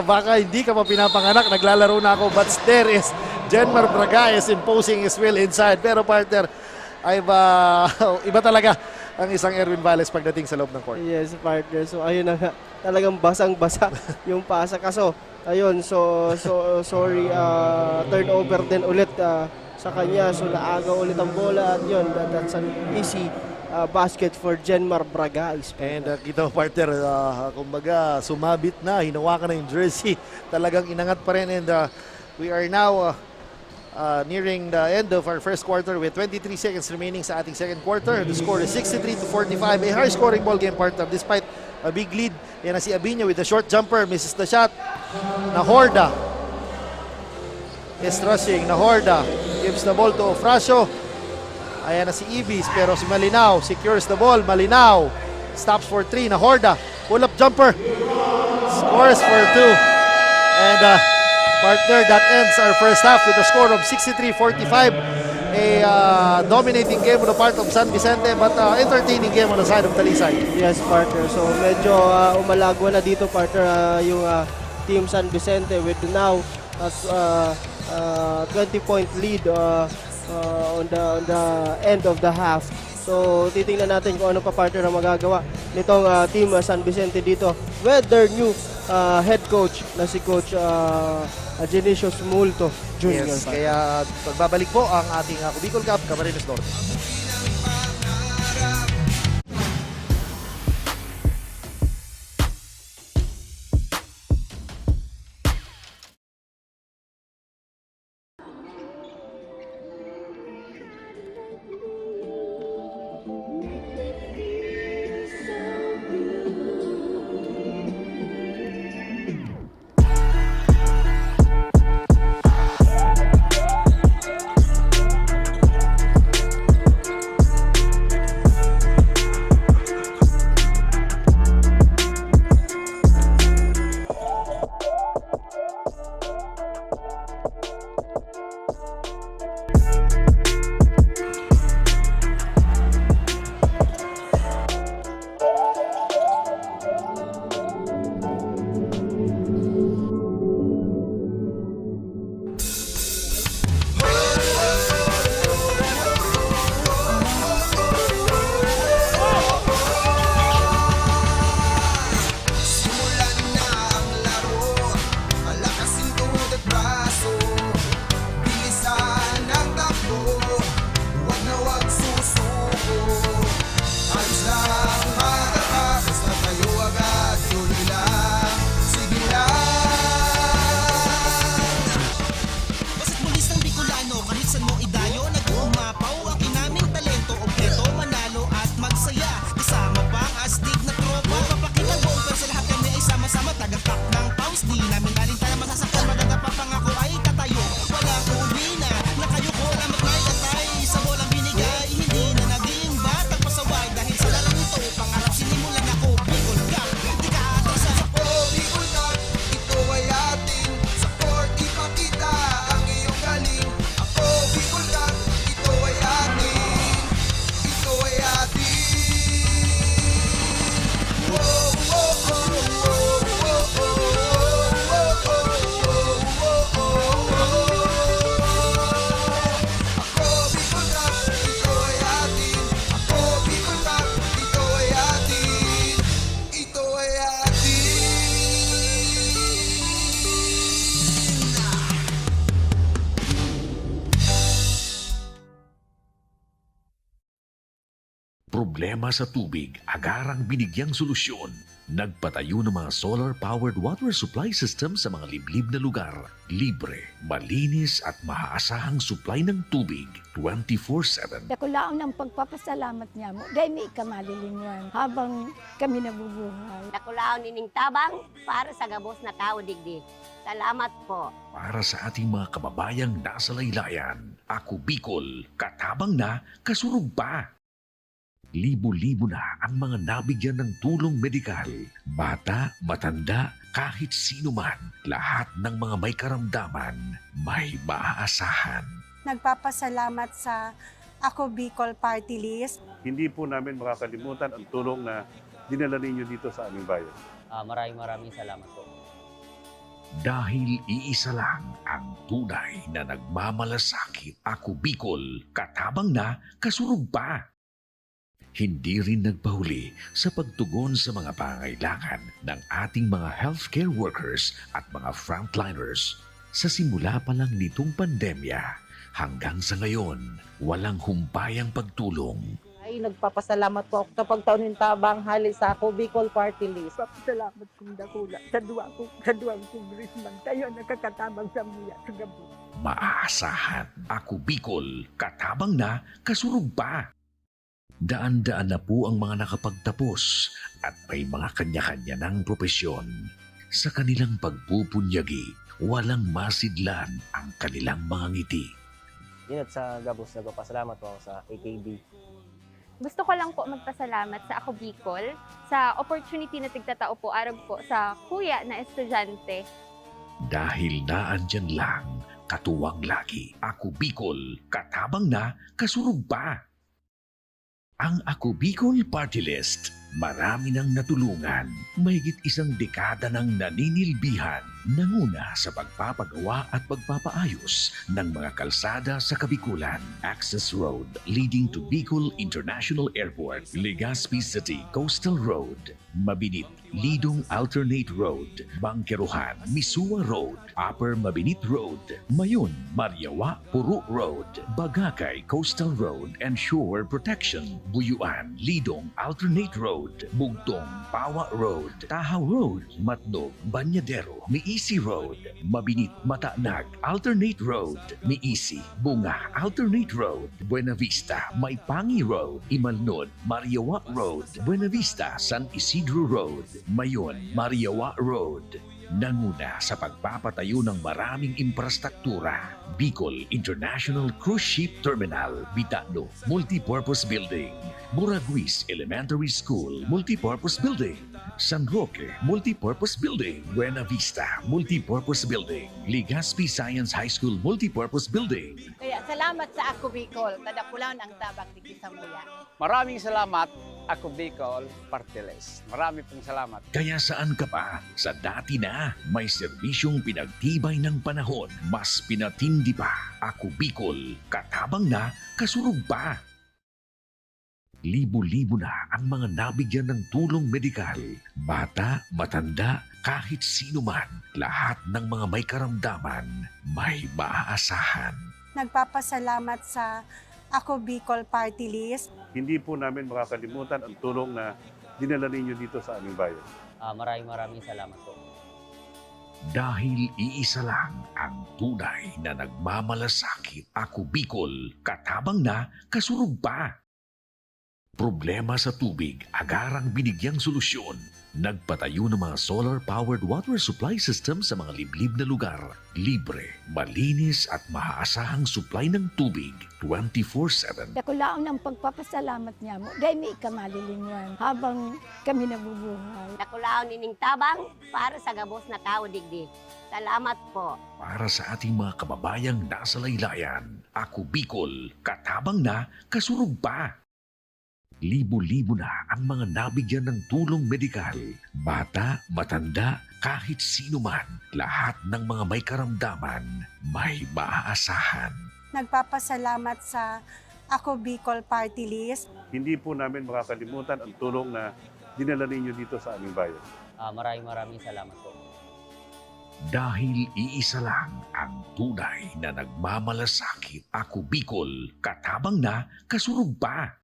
Baka hindi ka pa pinapanganak, naglalaro na ako. But there is Jenmar Bragais imposing his will inside. Pero partner, ay iba talaga ang isang Erwin Valles pagdating sa loob ng court. Yes, partner. So ayun na nga, talagang basang-basa yung pasa. Kaso, ayun, sorry, turnover din ulit sa kanya. So naagaw ulit ang bola at yun, that's an easy basket for Jenmar Bragais. And kita partner, kumbaga sumabit na, hinawakan na yung jersey. Talagang inangat pa rin and we are now nearing the end of our first quarter with 23 seconds remaining sa ating second quarter. The score is 63-45. A high-scoring ball game, partner, despite a big lead. Yan na si Abinho with the short jumper. Misses the shot. Nahorda is rushing. Nahorda gives the ball to Ofracio. Ayan na si Ibis, pero si Malinaw secures the ball. Malinaw stops for 3. Nahorda, pull-up jumper. Scores for 2. And partner, that ends our first half with a score of 63-45. A dominating game on the part of San Vicente, but entertaining game on the side of Talisay. Yes, partner. So medyo umalagwa na dito, partner, yung Team San Vicente with now 20-point lead on the end of the half. So titingnan natin kung ano pa, partner, ang magagawa nitong Team San Vicente dito with their new head coach na si Coach Genesius Multo Jr. Yes, kaya pagbabalik po ang ating Bicol Cup Camarines Norte. Problema sa tubig, agarang binigyang solusyon. Nagpatayo ng mga solar-powered water supply system sa mga liblib na lugar. Libre, malinis at maaasahang supply ng tubig 24/7. Nakulaon ang pagpapasalamat niya mo. Dahil may kamalilinwan habang kami nabubuhay. Nakulaon nining tabang para sa gabos na tao digdi. Salamat po. Para sa ating mga kababayang nasa laylayan, ako Bicol, katabang na, kasurug pa. Libo-libo na ang mga nabigyan ng tulong medikal. Bata, matanda, kahit sino man, lahat ng mga may karamdaman, may maaasahan. Nagpapasalamat sa Ako Bicol Party List. Hindi po namin makakalimutan ang tulong na dinala ninyo dito sa aming bayan. Maraming salamat po. Dahil iisa lang ang tunay na nagmamalasakit. Ako Bicol, katabang na, kasurog pa. Hindi rin nagpahuli sa pagtugon sa mga pangailangan ng ating mga healthcare workers at mga frontliners. Sa simula pa lang nitong pandemya, hanggang sa ngayon, walang humpayang pagtulong. Ay, nagpapasalamat po ako sa pagtaunin tabang hali sa Ako Bicol Party List. Salamat kong dakula sa duwang kongresman tayo nakakatabang sa muya sa gabi. Maaasahan, Ako Bicol, katabang na, kasurog pa. Daan-daan na po ang mga nakapagtapos at may mga kanya-kanya ng propesyon. Sa kanilang pagpupunyagi, walang masidlan ang kanilang mga ngiti. Dinat sa Gabos, nagpapasalamat po ako sa AKB. Gusto ko lang po magpasalamat sa Ako Bicol sa opportunity na tigtatao po arab po sa kuya na estudyante. Dahil naandyan lang, katuwang lagi, Ako Bicol, katabang na, kasurog pa. Ang Ako Bicol Party List, marami nang natulungan, mahigit isang dekada nang naninilbihan, nanguna sa pagpapagawa at pagpapaayos ng mga kalsada sa Kabikulan. Access Road leading to Bicol International Airport, Legazpi City Coastal Road, Mabinit, Lidong Alternate Road, Bangkeruhan, Misua Road, Upper Mabinit Road, Mayon, Mariawa, Puro Road, Bagakay Coastal Road and Shore Protection, Buyuan, Lidong Alternate Road, Bugtong, Pawa Road, Tahaw Road, Matnog, Banyadero, Miisi Road, Mabinit, Matanag, Alternate Road, Miisi, Bunga, Alternate Road, Buena Vista, Maipangi Road, Imalnod, Mariawa Road, Buena Vista, San Isidro Road, Mayon, Mariawa Road. Nanguna sa pagpapatayo ng maraming infrastruktura. Bicol International Cruise Ship Terminal, Bitano, Multipurpose Building, Buraguis Elementary School, Multipurpose Building, San Roque, Multipurpose Building, Buena Vista, Multipurpose Building, Legazpi Science High School, Multipurpose Building. Kaya salamat sa Ako Bicol, kadakulan ang tabang di sa muya. Maraming salamat, Ako Bicol Party List. Marami pong salamat. Kaya saan ka pa? Sa dati na, may serbisyong pinagtibay ng panahon, mas pinatindi pa. Ako Bicol, katabang na, kasurog pa. Libo-libo na ang mga nabigyan ng tulong medikal. Bata, matanda, kahit sino man, lahat ng mga may karamdaman, may maaasahan. Nagpapasalamat sa Ako Bicol Party List. Hindi po namin makakalimutan ang tulong na dinala ninyo dito sa aming bayan. Maraming salamat po. Dahil iisa lang ang tunay na nagmamalasakit. Ako Bicol, katabang na, kasurog pa. Problema sa tubig, agarang binigyang solusyon. Nagpatayo ng mga solar-powered water supply system sa mga liblib na lugar. Libre, malinis at maaasahang supply ng tubig 24/7. Dakulaon ang pagpapasalamat niya mo. Dahil may ikamalilinwan habang kami nabubuhay. Nakulaon nining tabang para sa gabos na tao digdi. Salamat po. Para sa ating mga kababayang nasa laylayan, Ako Bicol, katabang na, kasurog pa. Libo-libo na ang mga nabigyan ng tulong medikal. Bata, matanda, kahit sino man, lahat ng mga may karamdaman, may maaasahan. Nagpapasalamat sa Ako Bicol Party List. Hindi po namin makakalimutan ang tulong na dinala ninyo dito sa aming bayan. Maraming salamat po. Dahil iisa lang ang tunay na nagmamalasakit. Ako Bicol, katabang na, kasurog pa.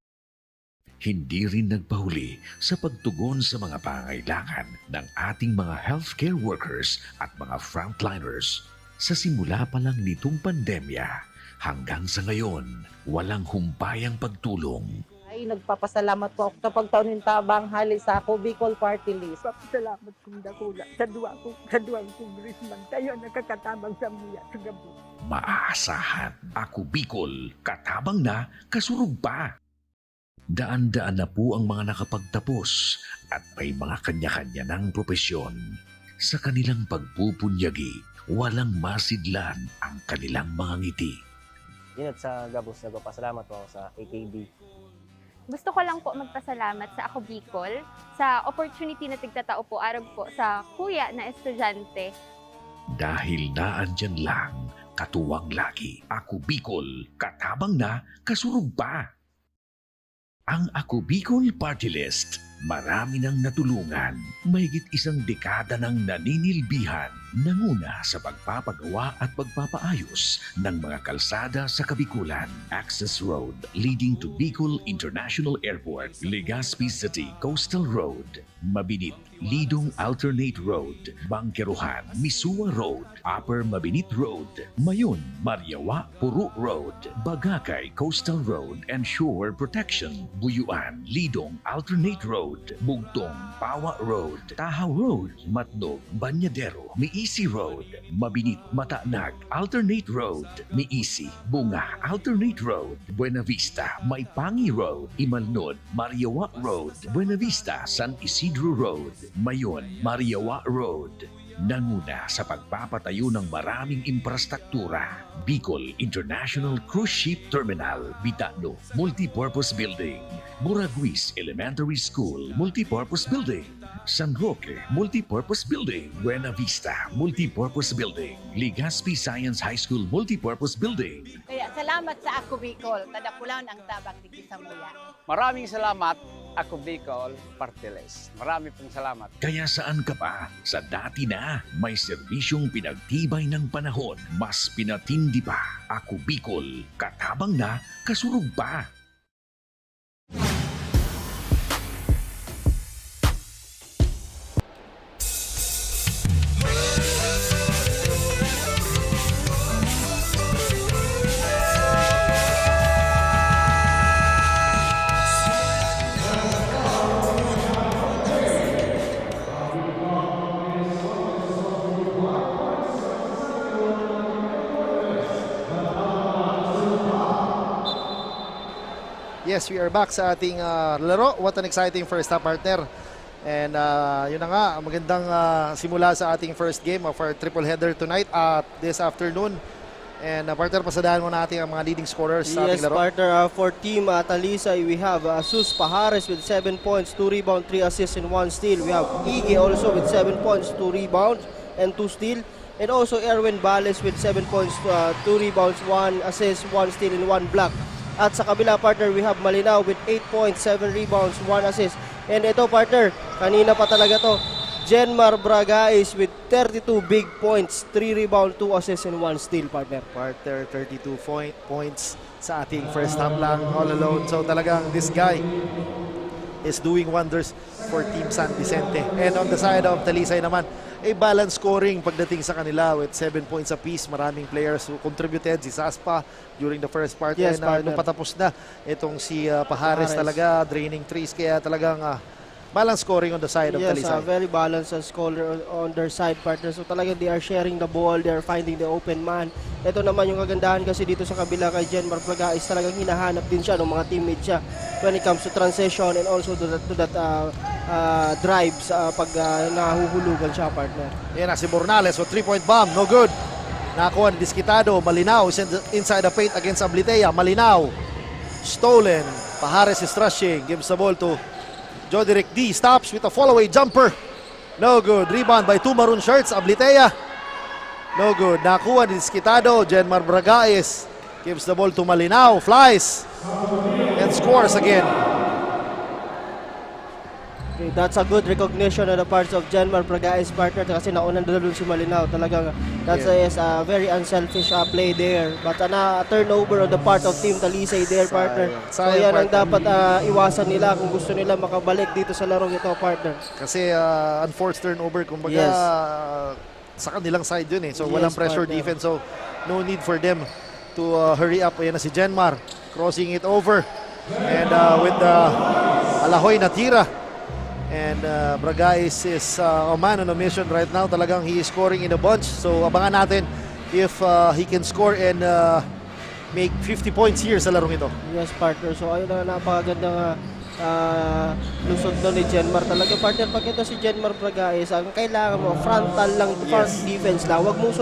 Hindi rin nagpahuli sa pagtugon sa mga pangailangan ng ating mga healthcare workers at mga frontliners. Sa simula pa lang nitong pandemya, hanggang sa ngayon, walang humpayang pagtulong. Ay, nagpapasalamat po ako sa pagtaunin tabang hali sa Ako Bicol Party List. Salamat kong dakula sa duwang kongresman tayo nakakatabang sa muya sa gabi. Maaasahan, Ako Bicol, katabang na, kasurog pa. Daan-daan na po ang mga nakapagtapos at may mga kanya-kanya ng propesyon. Sa kanilang pagpupunyagi, walang masidlan ang kanilang mga ngiti. Yun at sa Gabos, nagpapasalamat po ako sa AKB. Gusto ko lang po magpasalamat sa Ako Bicol sa opportunity na tigtatao po arag po sa kuya na estudyante. Dahil naandyan lang, katuwang lagi, Ako Bicol, katabang na, kasurog pa. Ang Ako Bicol Party List, marami nang natulungan, mahigit isang dekada ng naninilbihan, nanguna sa pagpapagawa at pagpapaayos ng mga kalsada sa Kabikulan. Access Road leading to Bicol International Airport, Legazpi City Coastal Road, Mabinit, Lidong Alternate Road, Bangkeruhan, Misua Road, Upper Mabinit Road, Mayon, Mariawa, Puru Road, Bagakay Coastal Road and Shore Protection, Buyuan, Lidong Alternate Road, Bugtong, Pawa Road, Tahaw Road, Matnog, Banyadero, Miisi Road, Mabinit, Matanag, Alternate Road, Miisi, Bunga, Alternate Road, Buena Vista, Maipangi Road, Imalnod, Mariawa Road, Buena Vista, San Isidro Road, Mayon, Mariawa Road. Nanguna sa pagpapatayo ng maraming infrastruktura. Bicol International Cruise Ship Terminal, Bitano, Multipurpose Building, Buraguis Elementary School, Multipurpose Building, San Roque, Multipurpose Building, Buena Vista, Multipurpose Building, Legazpi Science High School, Multipurpose Building. Kaya salamat sa Ako Bicol, tadakulan ang tabang di sa muya. Maraming salamat, Ako Bicol Party List. Marami pong salamat. Kaya saan ka pa? Sa dati na, may serbisyong pinagtibay ng panahon, mas pinatindi pa. Ako Bicol, katabang na, kasurog pa. Yes, we are back sa ating laro. What an exciting first half, partner. And yun na nga, magandang simula sa ating first game of our triple header tonight at this afternoon. And partner, pasadahan mo natin ang mga leading scorers sa ating laro. Yes, partner, for team Talisay, we have Sus Pajares with 7 points, 2 rebounds, 3 assists, and 1 steal. We have Ige also with 7 points, 2 rebounds, and 2 steal. And also Erwin Bales with 7 points, 2 rebounds, 1 assist, 1 steal, and 1 block. At sa kabila, partner, we have Malinaw with 8 points, 7 rebounds, 1 assist. And ito, partner, kanina pa talaga to, Jenmar Bragais with 32 big points, 3 rebounds, 2 assists, and 1 steal, partner. Partner, 32 points sa ating first half lang, all alone. So talagang this guy is doing wonders for Team San Vicente. And on the side of Talisay naman, a balanced scoring pagdating sa kanila with 7 points apiece. Maraming players who contributed. Si Saspa during the first part. Yes, and nung patapos na, itong si Pajares talaga, draining threes. Kaya talagang balanced scoring on the side of Talisay. Yes, very balanced scorer on their side, partner. So talagang they are sharing the ball, they are finding the open man. Ito naman yung kagandahan kasi dito sa kabila kay Jenmar Bragais, talagang hinahanap din siya ng mga teammates siya when it comes to transition and also to that drives pag nahuhulugan siya, partner. Yan na si Bornales with 3-point bomb, no good. Nakuha ni Disquitado, Malinaw is inside the paint against Ablitea. Malinaw, stolen. Pajares is rushing, gives the ball to Joderick D, stops with a fall-away jumper. No good. Rebound by 2 maroon shirts. Ablitea. No good. Nakuha ni Disquitado. Jenmar Bragais gives the ball to Malinaw. Flies. And scores again. Okay, that's a good recognition on the parts of Jenmar Bragais, partner, kasi naunan na doon si Malinaw. Talagang that's a very unselfish play there. But a turnover on the part of Team Talisay there, partner. So yan ang dapat iwasan nila kung gusto nila makabalik dito sa larong ito, partner. Kasi unforced turnover, kumbaga sa kanilang side yun eh. So walang pressure defense. So no need for them to hurry up. Ayan na si Jenmar crossing it over. And with Alahoy na tira. And Bragais is a man on a mission right now. Talagang he is scoring in a bunch. So abangan natin if he can score and make 50 points here sa larong ito. Yes, partner. So, ayun na, napakagandang lusot doon ni Jenmar. Talaga, partner, pag ito si Jenmar Bragais, ang kailangan mo, frontal lang, front defense lang. Huwag mong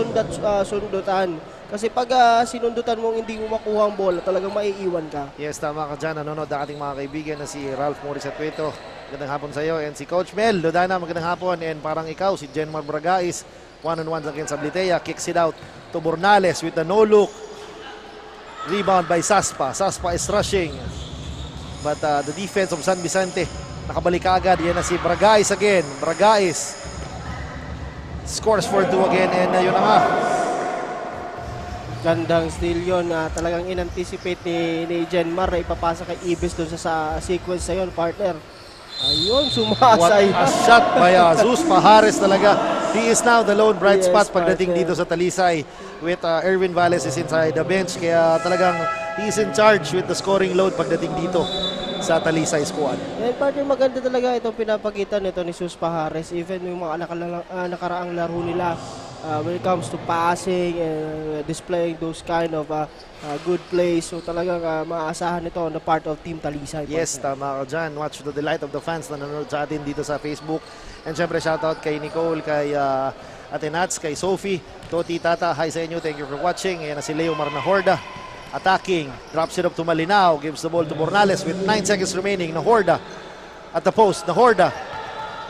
sundutan. Kasi pag sinundutan mong hindi mo makuha ang bola, talagang maiiwan ka. Yes, tama ka dyan. Nanonood ang ating mga kaibigan na si Ralph Morris at Cueto. Magandang hapon sa iyo. And si Coach Mel Lodana, magandang hapon. And parang ikaw, si Jenmar Bragais, one-on-one against Ablitea, kicks it out to Bornales with the no-look. Rebound by Saspa. Saspa is rushing. But the defense of San Vicente, nakabalik agad. Yan na si Bragais again. Bragais scores for 2 again. And yun na nga. Gandang steal yun. Talagang in-anticipate ni Jenmar na ipapasa kay Ibis doon sa sequence na yun, partner. Ayun, sumasay. What a shot by Zeus Pajares talaga. He is now the lone bright spot pagdating dito sa Talisay with Erwin Valles is inside the bench. Kaya talagang he is in charge with the scoring load pagdating dito sa Talisay squad. And partner, maganda talaga itong pinapakita nito ni Zeus Pajares. Even yung mga nakaraang laro nila when it comes to passing and displaying those kind of good plays. So talagang maasahan ito on the part of Team Talisay. Yes, tama ka dyan. Watch the delight of the fans na nanonood sa atin dito sa Facebook. And syempre shoutout kay Nicole, kay Ate Nats, kay Sophie, Toti, Tata. Hi sa inyo. Thank you for watching. Ayan na si Leo Marnahorda. Attacking. Drops it up to Malinao. Gives the ball to Bornales with 9 seconds remaining. Nahorda at the post. Nahorda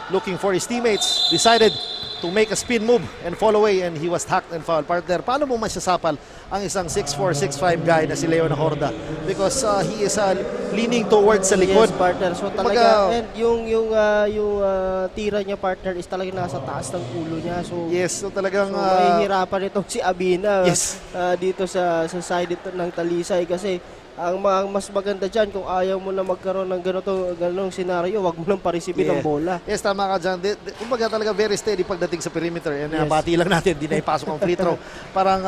looking for his teammates. Decided to make a spin move and fall away, and he was hacked and fouled. Partner, paano mo masasapal ang isang 6'4", 6'5" guy na si Leo Nahorda? Because he is leaning towards sa likod. Yes, partner. So talaga, and yung tira niya, partner, is talaga nasa taas ng ulo niya. So yes, so talagang mahihirapan itong si Abina yes, dito sa side ito ng Talisay. Kasi ang mas maganda dyan, kung ayaw mo na magkaroon ng ganong senaryo, wag mo nang parisipin ang bola. Yes, tama ka dyan. Kumbaga talaga very steady pagdating sa perimeter. Yan, bati lang natin, di na ipasok ang free throw. Parang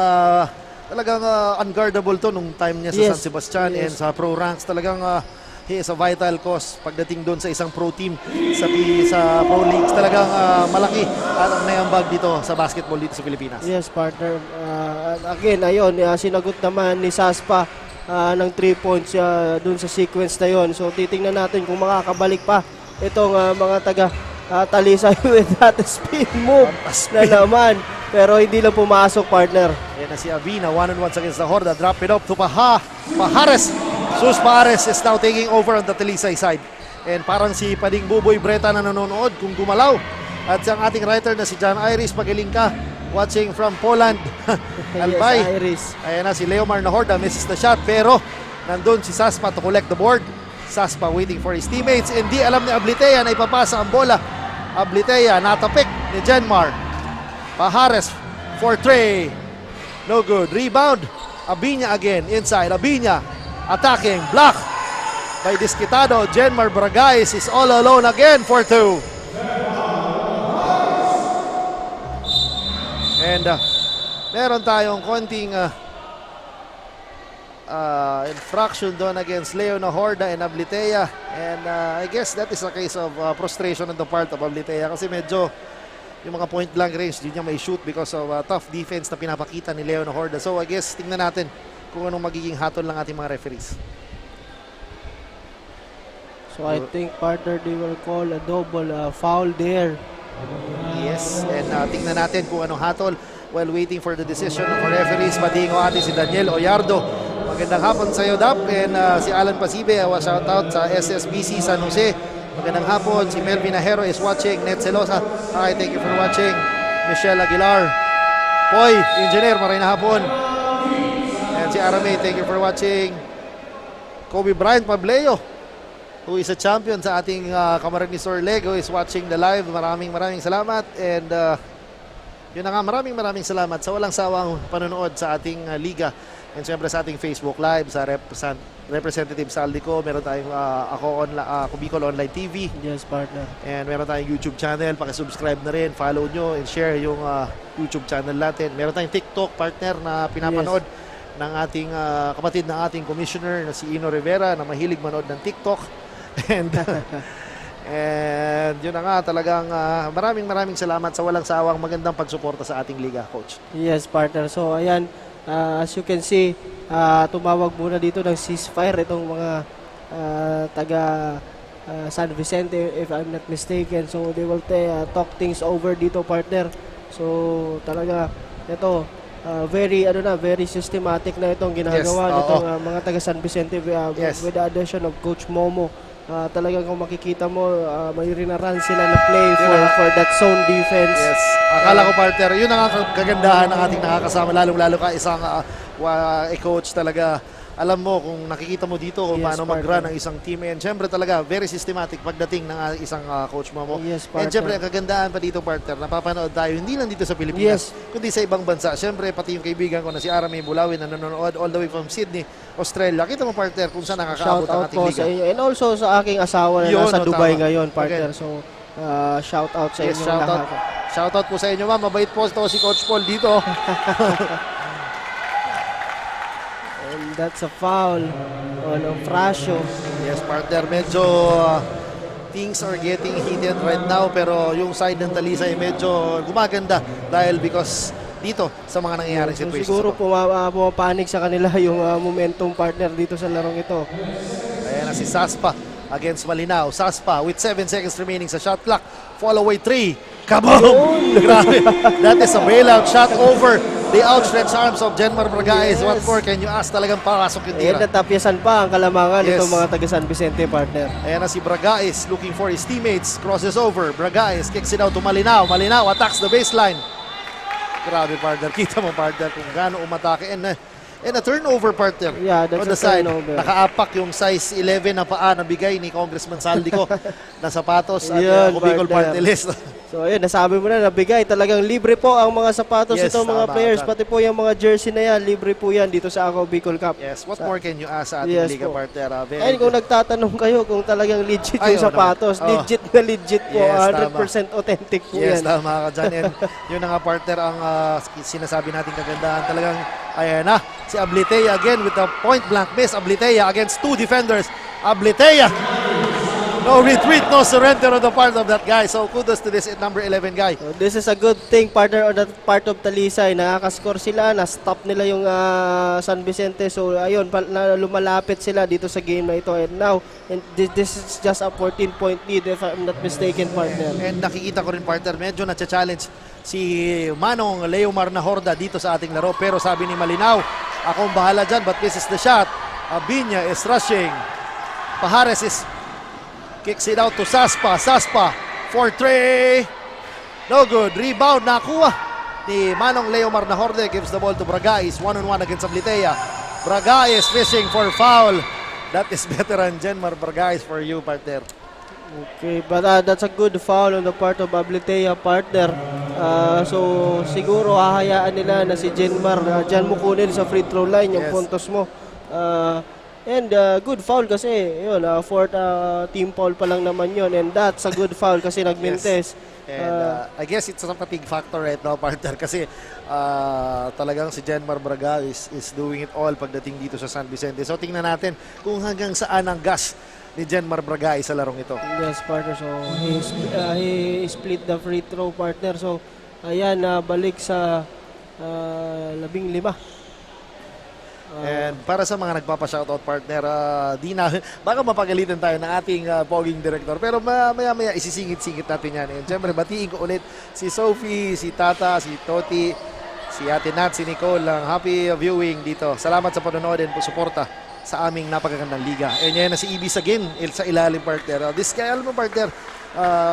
talagang unguardable to nung time niya sa San Sebastian and sa pro ranks. Talagang he is a vital cause pagdating doon sa isang pro team sa pro leagues. Talagang malaki ang naiambag dito sa basketball dito sa Pilipinas. Yes, partner. Again, ayun, sinagot naman ni Saspa ng 3 points dun sa sequence na yon. So titingnan natin kung makakabalik pa itong mga taga Talisay with that spin move na naman. Pero hindi lang pumasok, partner. Yan na si Avina, one-on-one against the Horda. Drop it up to Pajares. Zeus Pajares is now taking over on the Talisay side. And parang si Pading Buboy Breta na nanonood kung gumalaw. At ang ating writer na si John Iris, magaling ka. Watching from Poland. Albay. Yes, Iris. Ayan na si Leomar Nahorda, misses the shot. Pero nandun si Saspa to collect the board. Saspa waiting for his teammates. Hindi alam ni Ablitea na ipapasa ang bola. Ablitea natapik ni Jenmar. Pajares for 3. No good. Rebound. Abiña again. Inside. Abiña attacking. Block by Disquitado. Jenmar Bragais is all alone again for 2. And meron tayong konting infraction doon against Leo Nahorda and Ablitea. And I guess that is a case of frustration on the part of Ablitea kasi medyo yung mga point blank range di niya may shoot because of tough defense na pinapakita ni Leo Nahorda. So I guess tingnan natin kung anong magiging hatol ng ating mga referees. So I think, partner, they will call a double foul there. Yes, and tingnan natin kung anong hatol while waiting for the decision of our referees. Batiin ko atin si Daniel Oyardo. Magandang hapon sa iyo, Dap. And si Alan Pasibe, shout out sa SSBC San Jose. Magandang hapon. Si Melvin Ajero is watching. Net Celosa, hi, thank you for watching. Michelle Aguilar. Poy, Engineer, maray na hapon. And si Aramay, thank you for watching. Kobe Bryant Pableo, who is a champion sa ating Camarines Lego, is watching the live. Maraming salamat. And yun na nga, maraming salamat sa walang sawang panonood sa ating liga. And syempre sa ating Facebook Live, sa Representative Saldico, meron tayong ako Bicol Online TV. Yes, partner. And meron tayong YouTube channel, pakisubscribe na rin, follow nyo, and share yung YouTube channel natin. Meron tayong TikTok partner na pinapanood ng ating kapatid ng ating commissioner na si Ino Rivera na mahilig manood ng TikTok. And yun na nga, talagang maraming salamat sa walang sawang magandang pagsuporta sa ating liga, Coach. Yes, partner. So ayan, as you can see, tumawag muna dito ng ceasefire itong mga taga San Vicente, if I'm not mistaken. So they will talk things over dito, partner. So talaga ito very systematic na itong ginagawa nitong mga taga San Vicente with the addition of Coach Momo. Talagang kung makikita mo, may rinaran sila na play for that zone defense. Yes. Akala ko, partner, yun ang kagandahan ng ating nakakasama, lalong-lalo ka isang coach talaga. Alam mo kung nakikita mo dito kung paano mag-run ng isang team, and syempre talaga very systematic pagdating ng isang coach mo. And syempre ang kagandahan pa dito, partner, napapanood tayo hindi lang dito sa Pilipinas, kundi sa ibang bansa. Syempre pati yung kaibigan ko na si Arami Bulawin na nanonood all the way from Sydney, Australia. Kita mo, partner, kung saan nakakaabot ang ating liga. Sa inyo. And also sa aking asawa na nasa Dubai ngayon, partner. So shout out sa inyo lahat. Shout out po sa inyo, ma'am. Mabait po ito si Coach Paul dito. And that's a foul on Ofracio. Yes, partner. Medyo things are getting heated right now, pero yung side ng Talisay medyo gumaganda dahil because dito sa mga nangyayaring situations. Siguro pumapanik sa kanila yung momentum, partner, dito sa larong ito. Ayan na si Saspa against Malinao. Saspa with 7 seconds remaining sa shot clock. Fall away 3. Kaboom! Grabe. That is a bailout shot over the outstretched arms of Jenmar Bragaez. What more can you ask? Talagang pasok yung tira. Ayan, natapyasan pa ang kalamangan itong mga taga San Vicente, partner. Ayan na si Bragaez looking for his teammates. Crosses over. Bragaez kicks it out to Malinao. Malinao attacks the baseline. Grabe, partner. Kita mo, partner, kung gaano umatake. And a turnover, partner. Yeah, that's on the a side. turnover. Nakaapak yung size 11 na paa na bigay ni Congressman Saldico na sapatos at Bicol Party List. So ayun, nasabi mo na, nabigay. Talagang libre po ang mga sapatos itong mga players. Pati po yung mga jersey na yan, libre po yan dito sa Ako Bicol Cup. Yes, what more can you ask sa ating liga, partner? Ayun, kung nagtatanong kayo kung talagang legit yung sapatos, legit na legit po, 100% authentic po yan. Yes, tama ka dyan. And yun na nga, partner, ang sinasabi natin kagandahan. Talagang, ayan na, si Ablitea again with a point-blank miss. Ablitea against 2 defenders. Ablitea! No retreat, no surrender on the part of that guy. So kudos to this number 11 guy. So this is a good thing, partner, on the part of Talisay. Nakaka-score sila, na-stop nila yung San Vicente. So ayun, lumalapit sila dito sa game na ito. And now, this is just a 14-point lead if I'm not mistaken, partner. And nakikita ko rin, partner, medyo na-challenge si Manong Leomar Nahorda dito sa ating laro. Pero sabi ni Malinao, akong bahala dyan, but this is the shot. Abinya is rushing. Pajares is kicks it out to Saspa. Saspa for 3. No good. Rebound nakuha ni Manong Leomar Nahorde. Gives the ball to Bragaez. 1-on-1 against Ablitea. Bragaez fishing for foul. That is veteran Jenmar Bragaez for you, partner. Okay, but that's a good foul on the part of Ablitea, partner. So siguro hahayaan nila na si Jenmar dyan mo kunin sa free throw line yung puntos mo. And good foul kasi, yun, fourth team foul pa lang naman yun. And that's a good foul kasi nagmintes. And I guess it's a fatigue factor right now, partner. Kasi talagang si Jenmar Braga is doing it all pagdating dito sa San Vicente. So tingnan natin kung hanggang saan ang gas ni Jenmar Braga sa larong ito. Yes, partner. So he split the free throw, partner. So ayan, balik sa 15. And para sa mga nagpapa-shoutout, partner, baka mapagalitan tayo ng ating poging director. Pero maya-maya isisingit-singit natin yan. And syempre, batiin ko ulit si Sophie, si Tata, si Toti, si Ate Nat, si Nicole. Happy viewing dito. Salamat sa panonood and suporta sa aming napakagandang liga. And yan na si Ibis again sa ilalim, partner. This guy, alam mo, partner,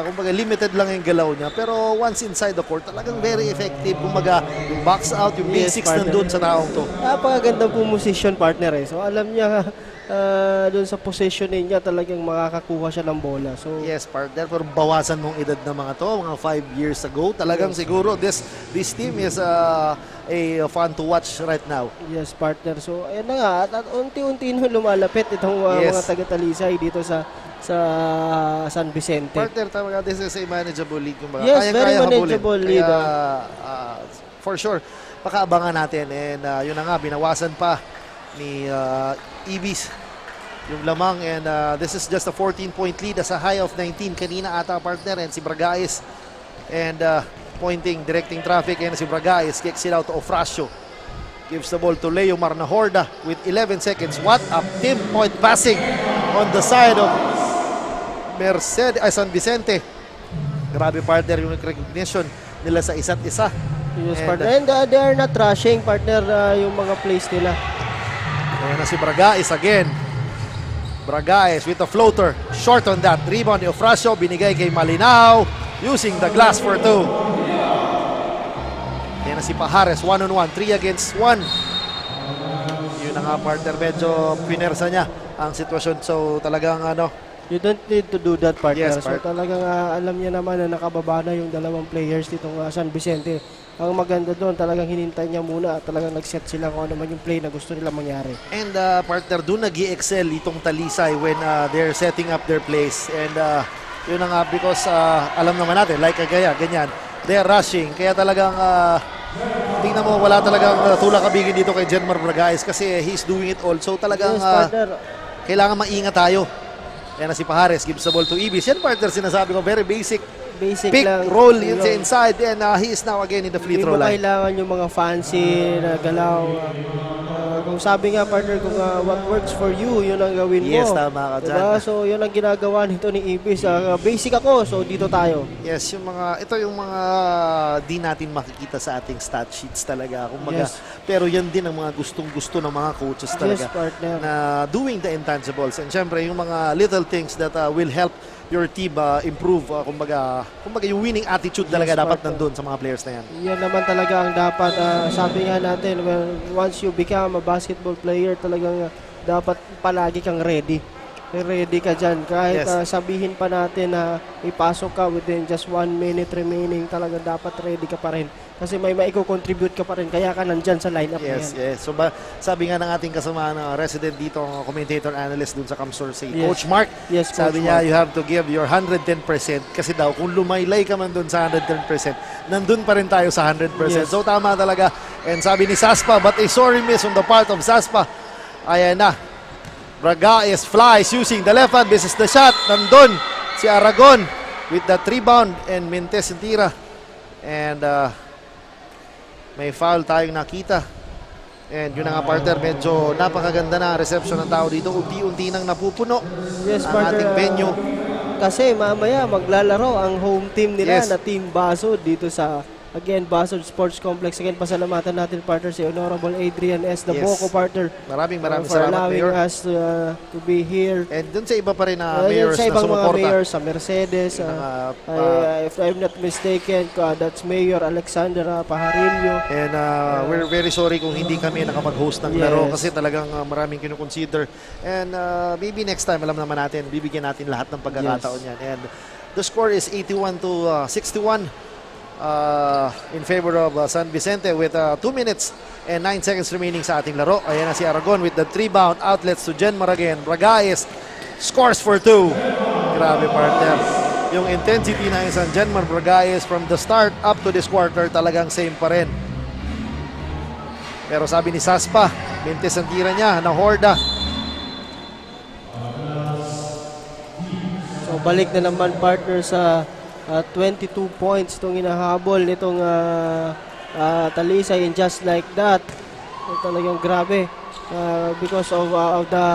kumbaga limited lang yung galaw niya, pero once inside the court talagang very effective. Kumbaga yung box out, yung basics nandun sa taong to. Napakagandang po position, partner, so alam niya doon sa positioning niya talagang makakakuha siya ng bola. So yes, partner, pero bawasan mong edad na mga to, mga 5 years ago, talagang siguro this team is a fun to watch right now. Yes, partner. So ayan na nga, at unti-unti na lumalapit itong mga taga-Talisay dito sa San Vicente. Partner, talaga, this is a manageable league. Yes, very manageable league. For sure, pakaabangan natin. And yun na nga, binawasan pa ni Ibis yung lamang. And this is just a 14-point lead as a high of 19 kanina ata, partner. And si Bragaez and directing traffic. And si Bragaez kicks it out to Ofracio. Gives the ball to Leo Marnahorda with 11 seconds. What a pinpoint passing on the side of San Vicente. Grabe partner yung recognition nila sa isa't isa. Yes, partner. And they are not rushing, partner, yung mga plays nila. Ayan na si Bragaez again. Bragaez with a floater. Short on that. Rebound ni Ofracio. Binigay kay Malinao. Using the glass for 2. Ayan na si Pajares. 1-on-1. 3 against 1. Yun na nga partner. Medyo pinersa niya ang sitwasyon. So talagang You don't need to do that, partner. Yes, So talagang alam niya naman na nakababa na yung dalawang players ditong San Vicente. Ang maganda doon, talagang hinintay niya muna at talagang nag-set sila kung ano man yung play na gusto nila mangyari. And partner, doon nag-i-excel itong Talisay when they're setting up their plays. And yun na nga because alam naman natin, like Agaya, ganyan, they're rushing. Kaya talagang tingnan mo, wala talagang tulak-kabigin dito kay Jenmar Bragaez kasi he's doing it all. So talagang kailangan maingat tayo. Yan na si Pajares, gives the ball to Ibis. Yan partner, sinasabi ko, very basic pick, lang, roll inside, and he is now again in the free throw line. Hindi mo kailangan yung mga fancy na galaw. Kung sabi nga, partner, kung what works for you, yun ang gawin mo. Yes, tama ka dyan. Diba? So, yun ang ginagawa nito ni Ibis. Basic ako, so dito tayo. Yes, ito yung mga di natin makikita sa ating stat sheets talaga. Kumbaga, Yes. pero yan din ang mga gustong-gusto ng mga coaches talaga. Yes, partner. Na doing the intangibles. And syempre, yung mga little things that will help your team improve. Kumbaga yung winning attitude talaga dapat nandun sa mga players na yan. Yan naman talaga ang dapat. Sabi nga natin, once you become a basketball player, talagang dapat palagi kang ready. Ready ka dyan. Kahit sabihin pa natin na ipasok ka within just 1 minute remaining, talaga dapat ready ka pa rin. Kasi may maiko-contribute ka pa rin. Kaya ka nandyan sa lineup na yan. Yes. So sabi nga ng ating kasama na resident dito, commentator analyst dun sa Camsor City, Yes. Coach Mark, Yes, sabi Coach niya, Mark. you have to give your 110%. Kasi daw, kung lumaylay ka man dun sa 110%, nandun pa rin tayo sa 100%. Yes. So tama talaga. And sabi ni Saspa, but a sorry miss on the part of Saspa. Ayan na. Bragaez flies using the left hand. This is the shot. Nandun si Aragon with that rebound and Mintes yung tira. And may foul tayong nakita. And yun na nga partner, medyo napakaganda na reception ng tao dito. Unti-unti nang napupuno ang partner, ating venue. Kasi mamaya maglalaro ang home team nila Yes. na Team Basod dito sa Basod Sports Complex. Again, pasalamatan natin, partner, si Honorable Adrian S. The Yes. Boco, partner. Maraming for salamat, allowing Mayor. us to be here. And dun sa iba pa rin na Yun mayors sa na ibang mga sumuporta. mayors, sa Mercedes, if I'm not mistaken, that's Mayor Alexander Pajarillo. And we're very sorry kung hindi kami nakapag-host ng Yes. laro kasi talagang maraming kinukonsider. And maybe next time, alam naman natin, bibigyan natin lahat ng pagkakataon yan. And the score is 81-61 in favor of San Vicente with 2 minutes and 9 seconds remaining sa ating laro. Ayan na si Aragon with the rebound. Outlets to Jenmar again. Bragaez scores for 2. Grabe partner. Yung intensity na isang Jenmar Bragaez from the start up to this quarter talagang same pa rin. Pero sabi ni Saspa, Mintes ang tira niya, Nahorda. So balik na naman, partner, sa 22 points itong inahabol nitong Talisay, and just like that, talagang grabe because of the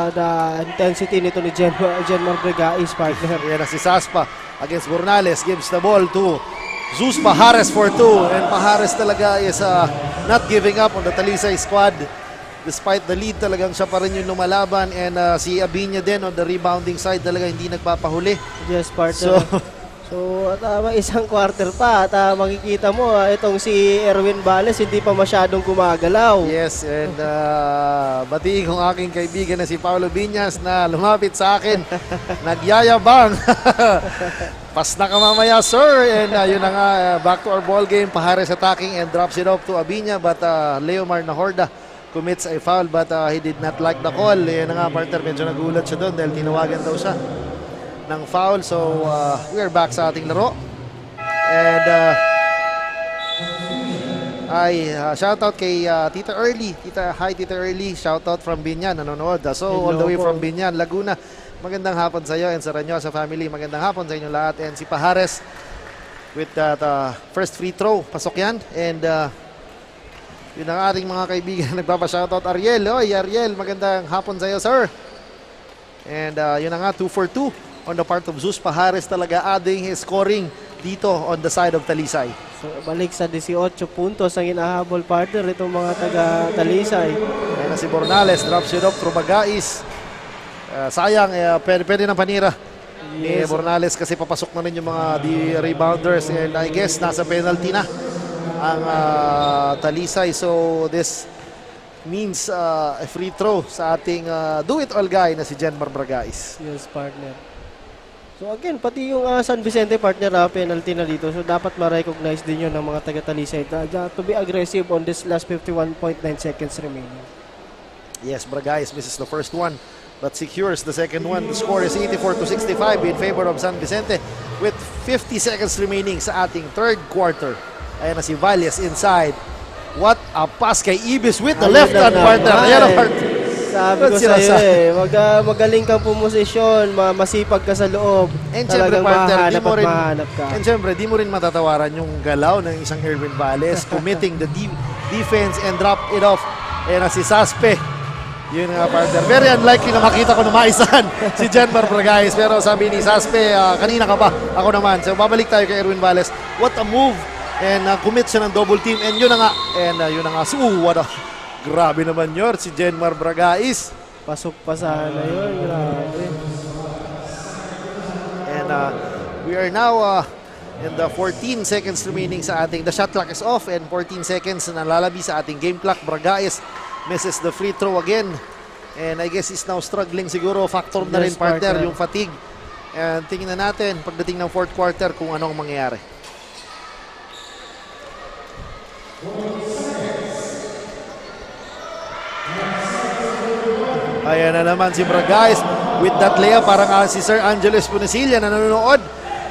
intensity nito ni Jenmar Bragaez, partner. Yan na si Saspa against Burnales, gives the ball to Zeus Pajares for 2, and Pajares talaga is not giving up on the Talisay squad. Despite the lead, talagang siya pa rin yung lumalaban, and si Abinya din on the rebounding side talaga hindi nagpapahuli. Yes, partner. So at may isang quarter pa at makikita mo itong si Erwin Bales hindi pa masyadong gumagalaw. Yes, and batiin kong aking kaibigan na si Paulo Biñas na lumapit sa akin. Nagyayabang. Pas na ka mamaya, sir. And yun na nga, back to our ball game. Pajares attacking and drops it off to Abinya, but Leomar Nahorda commits a foul, but he did not like the call. Yan na nga, partner, medyo nagulat siya doon dahil tinawagan daw siya ng foul. So we are back sa ating laro. And shoutout kay Tita Early. Hi Tita Early. Shoutout from Binyan, nanonood. So all the way from Binyan, Laguna. Magandang hapon sa iyo and sa Ranyo, sa family. Magandang hapon sa inyo lahat. And si Pajares with that first free throw. Pasok yan. And Yun ang ating mga kaibigan. Nagpapa-shoutout. Ariel, oy, Ariel, magandang hapon sa iyo, sir. And yun na nga, 2 for 2 on the part of Zeus Pajares talaga adding his scoring dito on the side of Talisay. So, balik sa 18 puntos ang inahabol partner itong mga taga-Talisay. Ayan na si Bornales, drops it up through Bagais. Sayang, pwede ng panira ni Bornales kasi papasok na rin yung mga rebounders and I guess nasa penalty na ang Talisay. So this means a free throw sa ating do-it-all guy na si Jenmar Bragais. Yes, partner. So again, pati yung San Vicente partner, penalty na dito. So dapat ma-recognize din yun ng mga taga-Talisay to be aggressive on this last 51.9 seconds remaining. Yes, Bragais misses the first one but secures the second one. The score is 84-65 in favor of San Vicente with 50 seconds remaining sa ating third quarter. Ayan na si Valles inside. What a pass kay Ibis with the left hand partner. Ayan ang partner. Sabi ko sa'yo magaling kang pumosisyon, masipag ka sa loob. And syempre, partner, mahanap ka. And syempre, di mo rin matatawaran yung galaw ng isang Erwin Valles committing the defense and drop it off. Ayan na si Saspe. Yun nga, partner. Very unlikely na makita ko na maisan si Jenmar Bragais. Pero sabi ni Saspe, kanina ka pa, ako naman. So babalik tayo kay Erwin Valles. What a move. And commit siya ng double team. And yun na nga. And yun na nga. So, what a... Grabe naman yun, si Jenmar Bragais. Pasok pa sana yun, grabe. And we are now in the 14 seconds remaining sa ating, the shot clock is off and 14 seconds na nalalabi sa ating game clock. Bragais misses the free throw again. And I guess he's now struggling siguro. Factor na rin, partner, yung fatigue. And tingnan natin pagdating ng fourth quarter kung anong mangyayari. Ayan na naman si Bragais with that layup. Parang si Sir Angelo Esponecilla na nanonood.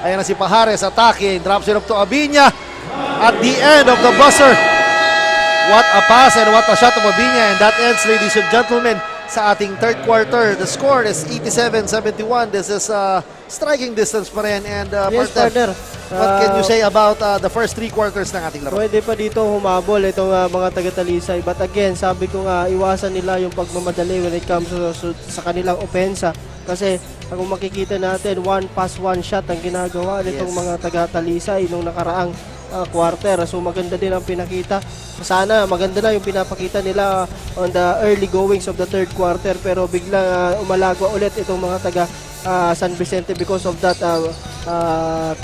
Ayan na si Pajares attacking. Drops it up to Abiña at the end of the buzzer. What a pass and what a shot of Abiña. And that ends, ladies and gentlemen, sa ating third quarter. The score is 87-71. This is striking distance pa rin. And yes, partner. What can you say about the first three quarters ng ating laro? Pwede pa dito humabol itong mga taga-Talisay. But again, sabi ko nga, iwasan nila yung pagmamadali when it comes sa kanilang opensa. Kasi kung makikita natin, 1 pass, 1 shot ang ginagawa nitong mga taga-Talisay nung nakaraang quarter. So maganda din ang pinakita. Sana maganda na yung pinapakita nila on the early goings of the third quarter. Pero biglang umalagwa ulit itong mga taga San Vicente because of that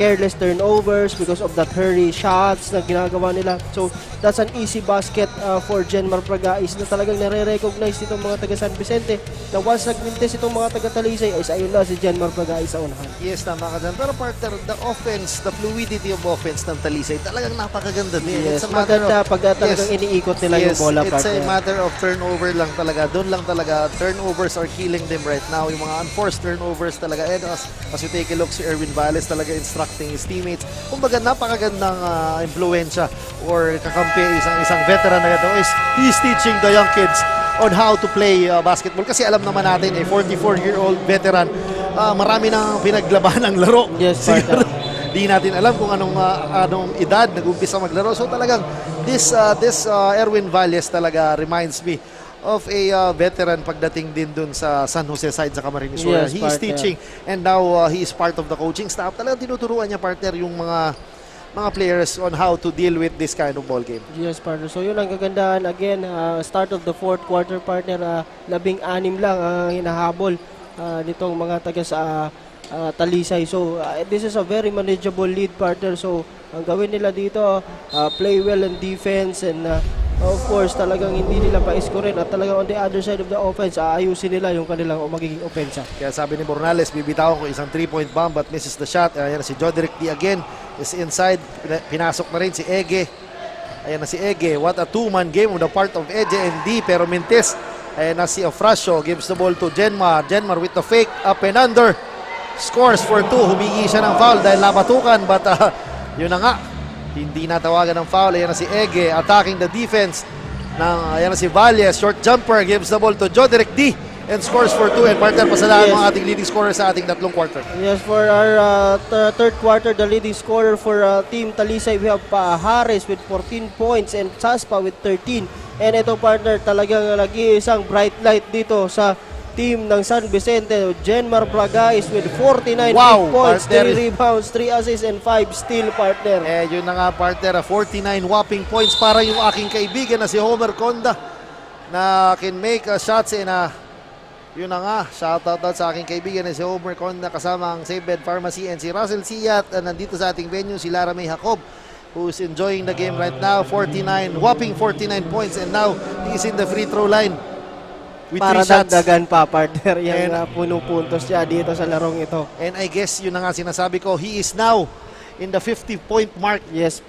careless turnovers, because of that hurry shots na ginagawa nila. So that's an easy basket for Jenmar Bragais na talagang nare-recognize itong mga taga San Vicente na once nagmintes itong mga taga Talisay ay ayun na si Jenmar Bragais sa unahan. Yes, tama ka dyan. Pero partner, the offense, the fluidity of offense ng Talisay talagang napakaganda din. Yes, maganda pag talagang iniikot nila yung bola, partner. It's a matter of turnover lang talaga. Doon lang talaga. Turnovers are killing them right now. Yung mga unforced turnovers talaga. And as you take a look, si Erwin Valles talaga instructing his teammates. Kumbaga, napakagandang impluensya or kakampi isang veteran na ito is he's teaching the young kids on how to play basketball. Kasi alam naman natin, 44-year-old veteran, marami nang pinaglaban ng laro. Yes, Di natin alam kung anong edad nag-umpisa maglaro. So talagang this Erwin Valles talaga reminds me of a veteran pagdating din dun sa San Jose side sa Camarines Sur. Yes, he is teaching and now he is part of the coaching staff. Talagang tinuturuan niya, partner, yung mga players on how to deal with this kind of ball game. Yes, partner. So yun ang kagandahan. Again, start of the fourth quarter, partner, 16 lang ang hinahabol nitong mga taga sa Talisay. So this is a very manageable lead, partner. So ang gawin nila dito, play well in defense and of course, talagang hindi nila pa-scorein at talagang on the other side of the offense, aayusin nila yung kanilang magiging offensa. Kaya sabi ni Bornales, bibitawan ko isang 3-point bomb but misses the shot. Ayan na si Joderick D again is inside. Pinasok na rin si Ege. Ayan na si Ege. What a two-man game on the part of Ege and D. Pero mintis. Ayan na si Ofracio. Gives the ball to Jenmar. Jenmar with the fake. Up and under. Scores for 2. Humingi siya ng foul dahil nabatukan. But yun na nga. Hindi natawagan ng foul. Ayan na si Ege attacking the defense. Ayan na si Valles. Short jumper. Gives the ball to Joderick D. and scores for 2. And partner, pasalamat Yes. mga ating leading scorer sa ating tatlong quarter. Yes, for our third quarter, the leading scorer for Team Talisay, we have Harris with 14 points and Saspa with 13. And ito partner, talagang nag-iisang bright light dito sa team ng San Vicente. Jenmar Bragais with 49 Wow, big points, partner. 3 rebounds, 3 assists, and 5 steal, partner. Yun na nga partner, 49 whopping points para yung aking kaibigan na si Homer Conda na can make shots and yun na nga, shoutout sa aking kaibigan na si Homer Conda kasama ang Sabed Pharmacy and si Russell Siat. Nandito sa ating venue si Lara May Jacob, who's enjoying the game right now. 49, whopping 49 points, and now he is in the free throw line with Para 3 shots. dagdagan pa, partner, yung And- puno-puntos niya dito sa larong ito. And I guess yun na nga sinasabi ko, he is now in the 50-point mark. Yes.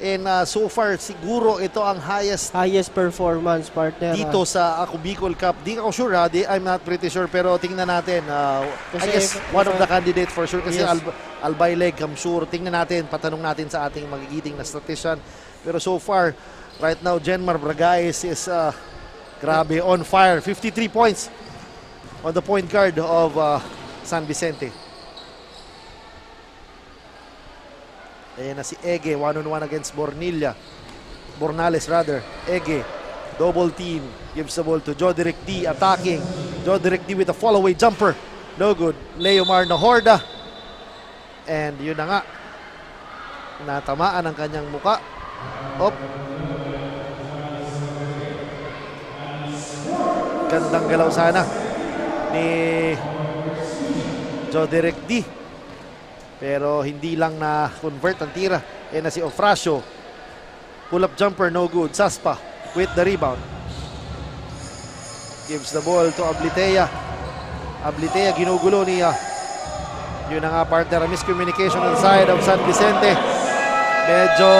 And so far, siguro ito ang highest Performance, partner. dito sa Ako Bicol Cup. Di ako sure, I'm not pretty sure, pero tingnan natin. I Kasi guess one of the candidates for sure kasi Yes. Albay Leg, I'm sure. Tingnan natin, patanong natin sa ating magigiting na statistician. Pero so far, right now, Jenmar Bragais is grabe, on fire. 53 points on the point guard of San Vicente. Ayan na si Ege, one-on-one against Bornales rather. Ege, double team, gives the ball to Joderick D, attacking. Joderick D with a fall-away jumper. No good. Leomar Nahorda. And yun na nga, natamaan ang kanyang muka. Op. Gandang galaw sana ni Joderick D. Pero hindi lang na-convert ang tira. Na si Ofracio. Pull-up jumper, no good. Saspa with the rebound. Gives the ball to Ablitea. Ablitea ginugulo niya. Yun na nga partner, miscommunication on the side of San Vicente. Medyo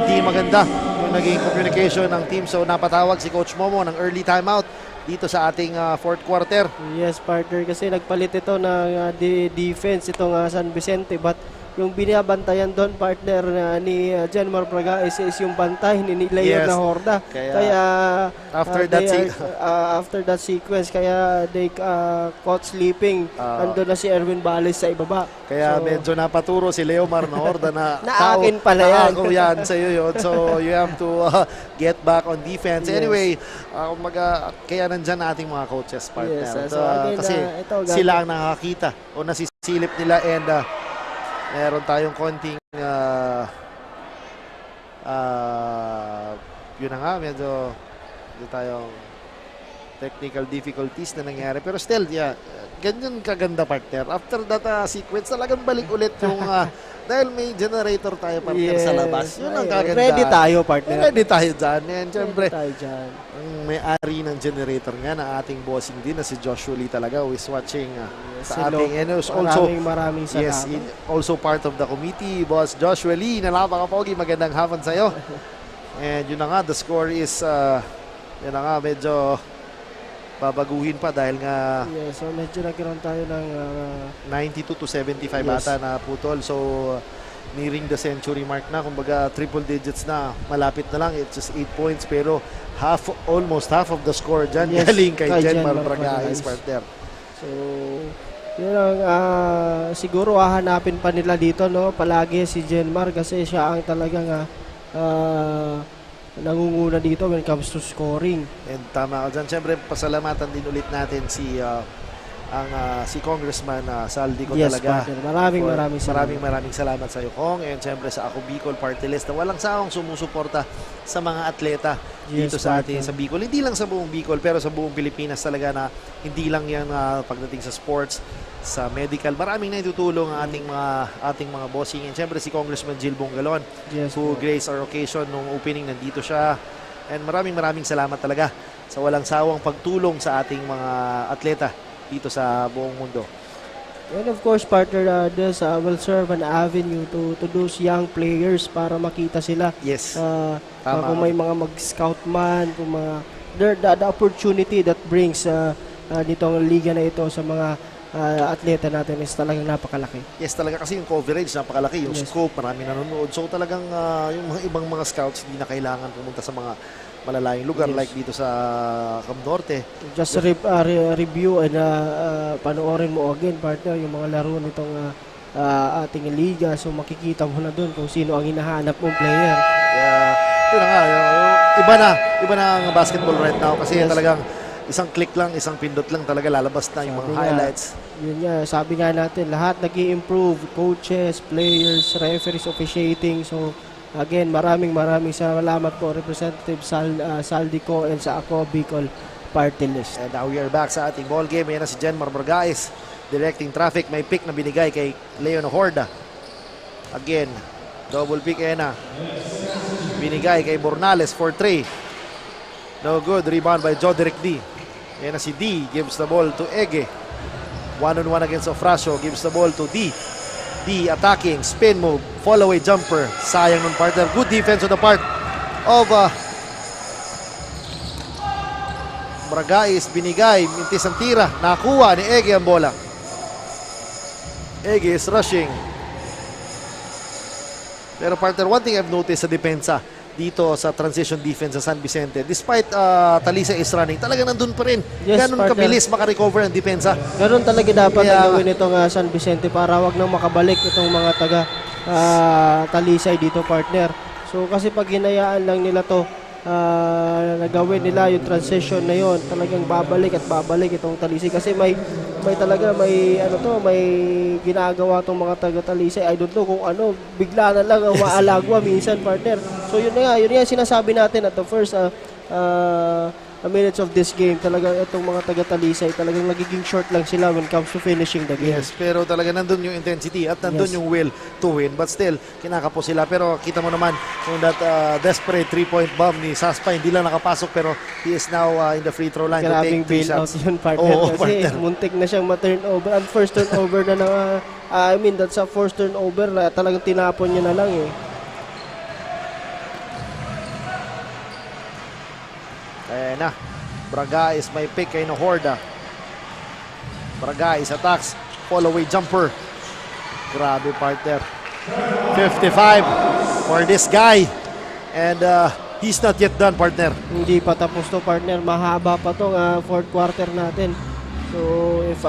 hindi maganda yung naging communication ng team. So napatawag si Coach Momo ng early timeout dito sa ating fourth quarter. Yes, partner, kasi nagpalit ito ng defense itong San Vicente, but yung binabantayan doon, partner, ni Jenmar Bragais is yung bantay ni Leon Nahorda. Kaya after that sequence, kaya they caught sleeping. Andun na si Erwin Bales sa ibaba. Kaya medyo napaturo si Leomar Nahorda na Naakin pala yan. Ako yan sa'yo yun. So you have to get back on defense. Yes. Anyway, kaya nandyan ating mga coaches, partner. Yes, so again, kasi sila ang nakakita o nasisilip nila, and meron tayong konting yun na nga, medyo tayong technical difficulties na nangyari. Pero still, ganyan kaganda, partner. After that sequence, talagang balik ulit yung dahil may generator tayo, partner, sa labas. Yun ang kaganda. Ready tayo, partner. Ready tayo dyan. And syempre, tayo dyan. ang may-ari ng generator nga na ating bossing din na si Joshua Lee talaga, who is watching sa ating, and also maraming salamat. yes, also part of the committee, Boss Joshua Lee, na napaka-pogi. Magandang hapon sa'yo. And yun na nga, the score is yun na nga, medyo babaguhin pa dahil nga so medyo nagkaroon tayo ng 92-75 ata na putol. So nearing the century mark na, kumbaga triple digits na, malapit na lang. It's just 8 points, pero almost half of the score dyan galing kay Jenmar Bragais, partner. So yun ang siguro hahanapin pa nila dito, no, palagi si Jenmar, kasi siya ang talagang nangunguna dito when it comes to scoring. And tama ka dyan. Siyempre, pasalamatan din ulit natin si Congressman Saldi ko talaga. Partner. Maraming salamat sa iyo, Kong. And siyempre sa Ako Bicol Party List na walang sawang sumusuporta sa mga atleta dito sa atin sa Bicol. Hindi lang sa buong Bicol, pero sa buong Pilipinas talaga, na hindi lang yan pagdating sa sports, sa medical. Maraming naitutulong ang ating mga bossing. And siyempre si Congressman Jill Bongalon, who graced our occasion nung opening, nandito siya. And maraming salamat talaga sa walang sawang pagtulong sa ating mga atleta dito sa buong mundo. And of course, partner, this will serve an avenue to those young players para makita sila. Yes. Kung may mga mag-scout man, kung the opportunity that brings nitong liga na ito sa mga atleta natin is talagang napakalaki. Yes, talaga, kasi yung coverage napakalaki, yung scope, maraming nanonood. So talagang yung mga ibang mga scouts hindi na kailangan pumunta sa mga malalayong lugar like dito sa Cam Norte. Just review and panoorin mo again, partner, yung mga laro nitong ating liga. So makikita mo na doon kung sino ang hinahanap mong player. Yun na nga, iba na ang basketball right now kasi talagang isang click lang, isang pindot lang talaga lalabas na yung mga highlights. Yun nga, sabi nga natin, lahat nag-i-improve, coaches, players, referees, officiating. So again, maraming salamat po Representative Saldico and sa Ako Bicol Party List. And now we are back sa ating ball game. Ayan na si Jenmar Bargais directing traffic. May pick na binigay kay Leon Horda. Again, double pick. Ayan na. Binigay kay Bornales for 3. No good. Rebound by Joderick D. Ayan na si D. Gives the ball to Ege. 1-on-1 against Ofracio. Gives the ball to D. D attacking. Spin move. Fall away jumper. Sayang nun, partner. Good defense on the part of Bargais. Binigay. Mintis ang tira. Nakuha ni Ege ang bola. Ege is rushing. Pero partner, one thing I've noticed sa depensa dito sa transition defense sa San Vicente, despite Talisay is running, talaga nandun pa rin. Yes, ganun kabilis makarecover ang depensa. Ganun talaga dapat gawin itong San Vicente para wag nang makabalik itong mga taga Talisay dito, partner. So kasi pag hinayaan lang nila to, nagawin nila yung transition na yon, talagang babalik at babalik itong Talisay kasi may ginagawa tong mga taga Talisay. I don't know kung ano, bigla na lang ang maalagwa minsan, partner. So yun nga sinasabi natin at the first minutes of this game, talagang itong mga taga Talisay talagang nagiging short lang sila when it comes to finishing the game. Yes, pero talaga nandun yung intensity at nandun yung will to win, but still kinakapo sila. Pero kita mo naman yung that desperate 3-point bomb ni Saspa, hindi lang nakapasok pero he is now in the free throw line to take 3 shots. Yun, partner, kasi muntik na siyang ma-turnover. Ang first turnover na that's a first turnover na talagang tinapon niya na lang eh. Ayan na. Bargais may pick kay Horda. Bargais attacks. Fall away jumper. Grabe, partner. 55 for this guy. And he's not yet done, partner. Hindi pa tapos to, partner. Mahaba pa tong fourth quarter natin. So if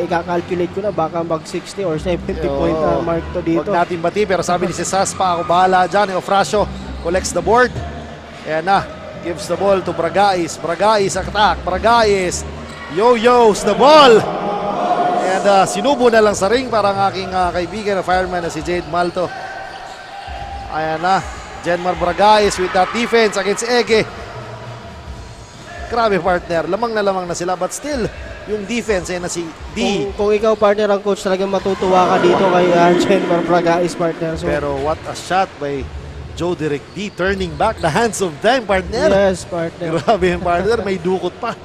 ika-calculate ko na, baka mag 60 or 70 point mark to dito. Huwag natin bati, pero sabi ni si Saspa, ako bahala dyan. Ofracio collects the board. Ayan na. Gives the ball to Bargais. Bargais attack. Bargais yo-yos the ball. And sinubo na lang sa ring parang aking kaibigan na fireman na si Jade Malto. Ayan na. Jenmar Bargais with that defense against Ege. Grabe, partner. Lamang na sila, but still yung defense na si D. Kung ikaw, partner, ang coach, talagang matutuwa ka dito kay Jenmar Bargais, partner. So, pero what a shot by Joderick D, turning back the hands of time, partner. Yes, partner. Grabe yung partner, may dukot pa.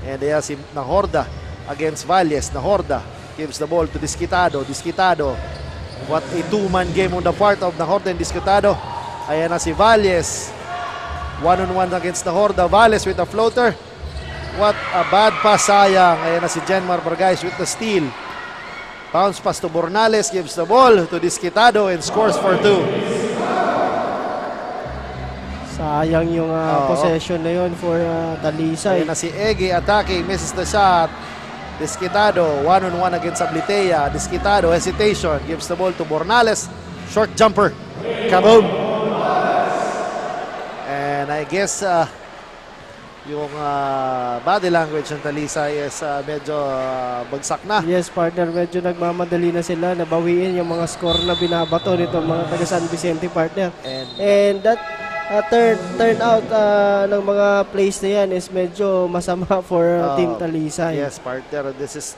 And si Nahorda against Valles. Nahorda gives the ball to Disquitado. Disquitado, what a two-man game on the part of Nahorda and Disquitado. Ayan na si Valles. 1-on-1 against Nahorda. Valles with a floater. What a bad pass, sayang. Ayan na si Jenmar Bargais with the steal. Bounce pass to Bornales, gives the ball to Disquitado and scores for 2. Sayang yung possession na yun for Talisay. Ayan na si Ege attacking, misses the shot. Disquitado, 1-on-1 against Ablitea. Disquitado, hesitation, gives the ball to Bornales. Short jumper. Kaboom! And I guess yung body language ng Talisay is medyo bagsak na. Yes, partner, medyo nagmamadali na sila. Nabawiin yung mga score na binabato nito mga taga San Vicente, partner. And that turn out ng mga plays na yan is medyo masama for Team Talisay. Yes, partner. This is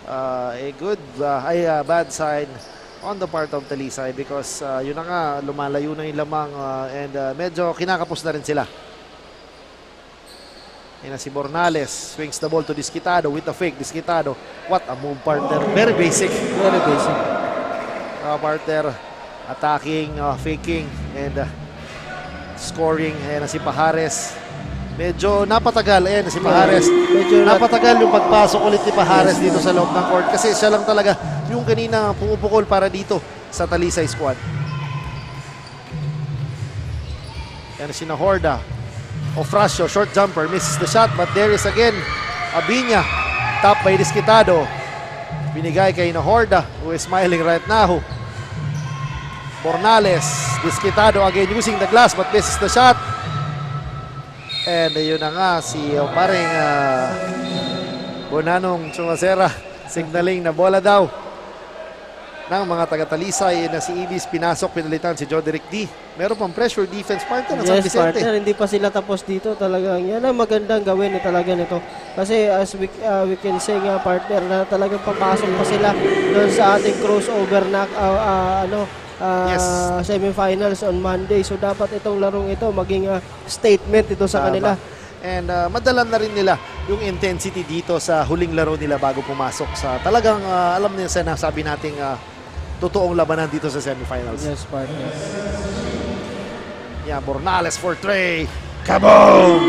a good, bad sign on the part of Talisay because yun na nga, lumalayo na yung lamang and medyo kinakapos na rin sila. Yan na si Bornales, swings the ball to Disquitado with the fake. Disquitado, what a move, partner. Very basic. Very basic. Partner, attacking, faking, and scoring. Ayan na si Pajares. Medyo napatagal. Ayan na si Pajares. Medyo napatagal yung pagpasok ulit ni Pajares dito sa loob ng court. Kasi siya lang talaga yung kanina pumupukol para dito sa Talisay squad. Ayan na si Nahorda. Ofracio, short jumper, misses the shot, but there is again Abiña, top by Disquitado. Binigay kay Nahorda, who is smiling right now. Bornales, Disquitado again using the glass but misses the shot. And yun na nga, si paring Bonanong Chumasera signaling na bola daw ng mga taga-Talisay na si Ibis pinasok, pinalitan si Joderick D. Meron pang pressure defense partner ng San Yes, Vicente. partner, hindi pa sila tapos dito. Talagang yan ang magandang gawin talaga nito. Kasi as we can say nga, partner, na talagang papasok pa sila doon sa ating crossover na semifinals on Monday. So dapat itong larong ito maging statement ito sa kanila. And madalan na rin nila yung intensity dito sa huling laro nila bago pumasok sa talagang alam niyo sa nasabi nating totoong labanan dito sa semifinals. Yes, partner. Yeah, Bornales for Trey. Kaboom!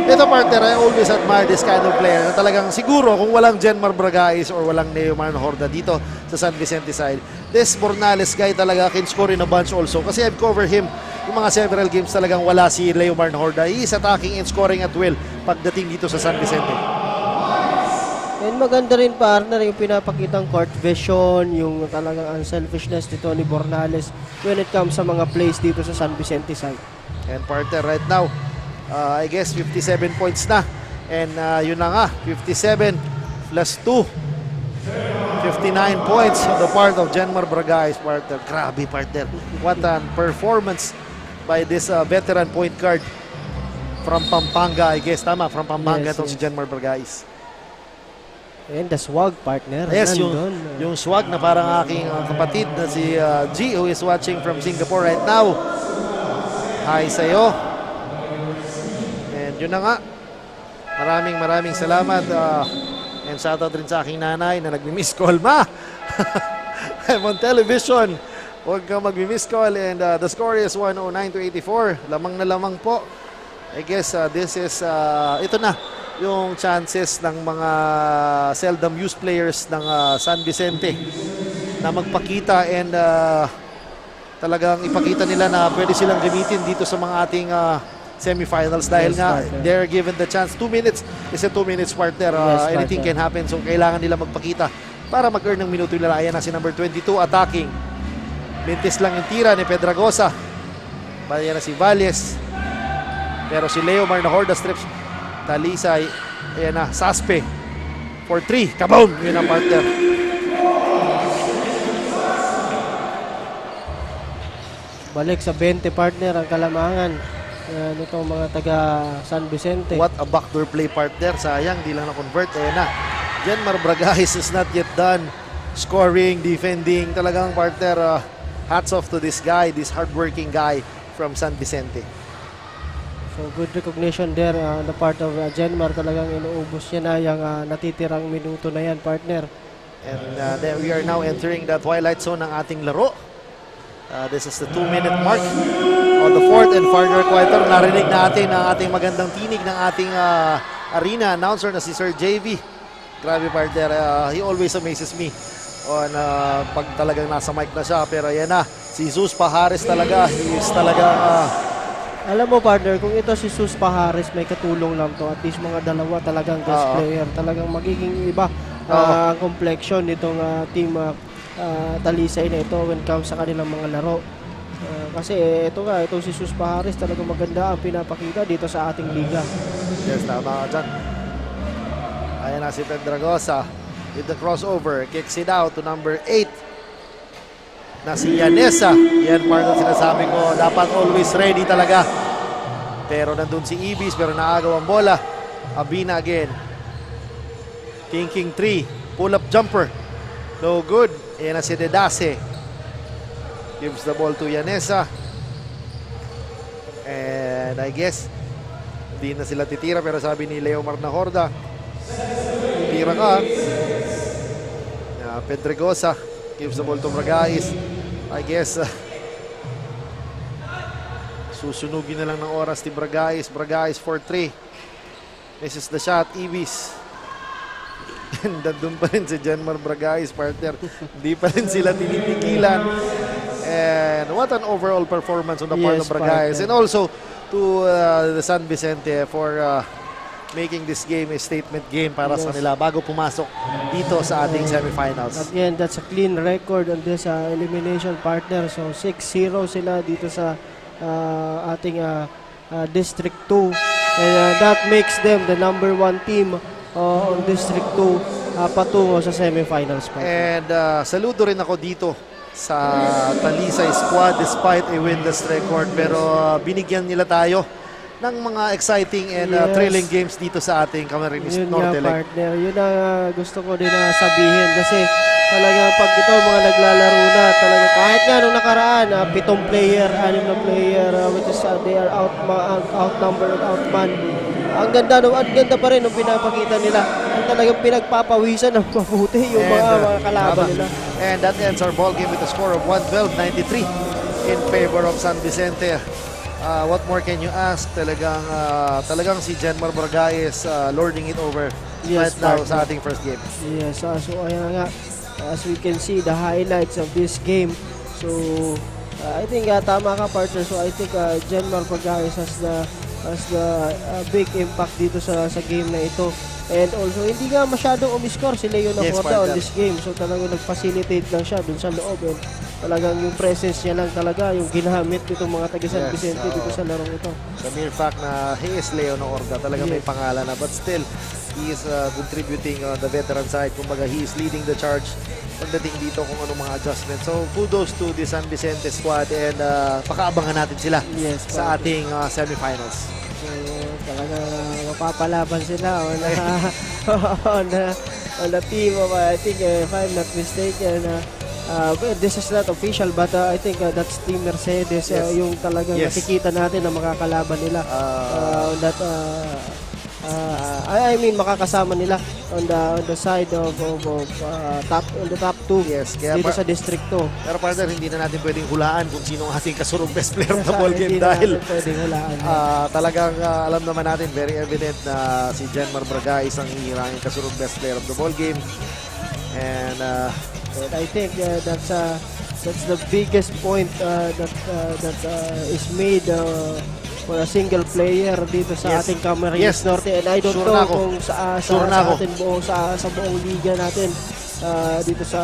Ito, partner, I always admire this kind of player na talagang siguro kung walang Jenmar Bragais or walang Neomar Horda dito sa San Vicente side, this Bornales guy talaga can score in a bunch also kasi I've covered him yung mga several games talagang wala si Leomar Horda. He is attacking and scoring at will pagdating dito sa San Vicente. And maganda rin, partner, yung pinapakitang court vision, yung talagang unselfishness ni Tony Bornales when it comes sa mga plays dito sa San Vicente side. And partner, right now, I guess 57 points na. And yun na nga, 57 plus 2. 59 points on the part of Jenmar Bragais, partner. Grabe, partner. What an performance by this veteran point guard from Pampanga, I guess. Tama, from Pampanga itong si Jenmar Bragais. And the swag, partner. Yes, yung swag na parang aking kapatid na si G, who is watching from Singapore right now. Hi sa'yo. And yun na nga. Maraming salamat. And shoutout rin sa aking nanay na nagmi-miss call. Ma! I'm on television. Huwag kang magmi-miss call. And the score is 109-84. Lamang na lamang po. I guess this is, ito na, yung chances ng mga seldom used players ng San Vicente na magpakita and talagang ipakita nila na pwede silang gamitin dito sa mga ating semifinals dahil nga they're given the chance. 2 minutes is a 2 minutes, partner. Anything can happen, so kailangan nila magpakita para mag-earn ng minuto nila. Ayan na si number 22 attacking. Mintis lang yung tira ni Pedragosa. Ayan na si Valles, pero si Leomar Horda strips. Talisay, ayan na, Saspe for 3, kaboom! Yun ang partner. Balik sa 20, partner, ang kalamangan nitong mga taga San Vicente. What a backdoor play, partner. Sayang, di lang na-convert. Ayan na, Jenmar Bragais is not yet done scoring, defending. Talagang, partner, hats off to this guy, this hardworking guy from San Vicente. So good recognition there on the part of Jenmar. Talagang inuubos niya na yung natitirang minuto na yan, partner. And then we are now entering the twilight zone ng ating laro. This is the 2-minute mark on the fourth and final quarter. Narinig natin ang ating magandang tinig ng ating arena announcer na si Sir JV. Grabe, partner. He always amazes me on pag talagang nasa mic na siya. Pero yan na, si Jesus Pajares talaga. He is talaga... Alam mo, partner, kung ito si Sus Pajares, may katulong lang to. At least mga dalawa talagang best player. Talagang magiging iba ang complexion nitong team Talisay na ito when comes sa kanilang mga laro. Kasi ito nga, itong si Sus Pajares talagang maganda ang pinapakita dito sa ating liga. Yes, tama ka dyan. Ayan na si Pedragosa with the crossover. Kicks it out to number 8. Na si Yanesa. Yan part ng sinasabi ko, dapat always ready talaga. Pero nandun si Ibis, pero naagaw ang bola. Abina again. Thinking 3. Pull up jumper. No good. Yan na si Dedase. Gives the ball to Yanesa. And I guess hindi na sila titira, pero sabi ni Leomar Horda, tira ka. Pedregosa gives the ball to Bragais. I guess susunugin na lang ng oras ni Bragais. Bragais for 3. Misses the shot. Ibis. And doon pa rin si Jenmar Bragais, partner. Hindi pa rin sila tinitigilan. And what an overall performance on the part of Bragais. And also, to the San Vicente for making this game a statement game para sa kanila bago pumasok dito sa ating semifinals. Again, that's a clean record on this elimination partner. So 6-0 sila dito sa ating District 2. And that makes them the #1 team on District 2 patungo sa semifinals. And saludo rin ako dito sa Talisay squad despite a winless record, pero binigyan nila tayo ng mga exciting and thrilling games dito sa ating Camarines Norte Leg. Partner, yun ang gusto ko din na sabihin kasi talaga pag ito mga naglalaro na talaga kahit nga nung nakaraan 7 player, 6 na player which is they are outnumbered, outmanned. Ang ganda pa rin nung pinapakita nila. Ang talagang pinagpapawisan ng mabuti yung mga kalaban nila. And that ends our ball game with a score of 112-93 in favor of San Vicente. What more can you ask? Talagang si Jenmar Braga is lording it over right now sa ating first game. Yes, so ayan nga, as we can see the highlights of this game. So I think tama ka, partner. So I think Jenmar Braga has the big impact dito sa game na ito. And also, hindi nga masyadong umiscore si Leon Acorda on this game. So talagang nag-facilitate lang siya dun sa loob. And talagang yung presence niya lang talaga yung ginamit nitong mga taga San Vicente dito sa larong ito. The mere fact na he is Leon Acorda, talagang may pangalan na. But still, he is contributing on the veteran side. Kumbaga, he is leading the charge pagdating dito kung anong mga adjustments. So, kudos to the San Vicente squad and pakaabangan natin sila sa ating semifinals. So, talaga mapapalaban sila on the team of, I think, if I'm not mistaken, this is not official but I think that's Team Mercedes yung talagang nakikita natin na makakalaban nila on that I mean makakasama nila on the side of the top 2 dito sa District 2. Pero partner, hindi na natin pwedeng hulaan kung sino ang ating kasurong best player of the ball game dahil talagang alam naman natin, very evident na si Jenmar Braga isang hihirangin kasurong best player of the ball game. And I think that's the biggest point that is made for a single player dito sa ating Camarines Norte. And I don't know kung sa atin sa buong liga natin dito sa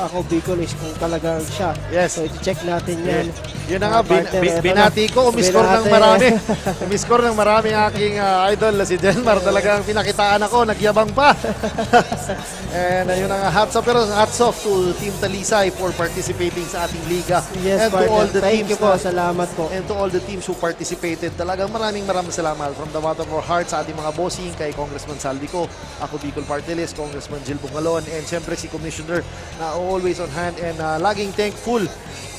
ako Bicol is kung talagang siya. So i-check natin yan. Yun na nga, binati ko, umiscore ng marami. Umiscore ng marami aking idol na si Jenmar. Talagang pinakitaan ako, nagyabang pa. And yun nga, hats off to Team Talisay for participating sa ating liga. And to all the thank teams you po, salamat po. And to all the teams who participated. Talagang maraming salamat from the bottom of our hearts sa ating mga bossing, kay Congressman Saldico, ako Bicol Party List, Congressman Jill Bungalon, and syempre si Commissioner na always on hand and laging thankful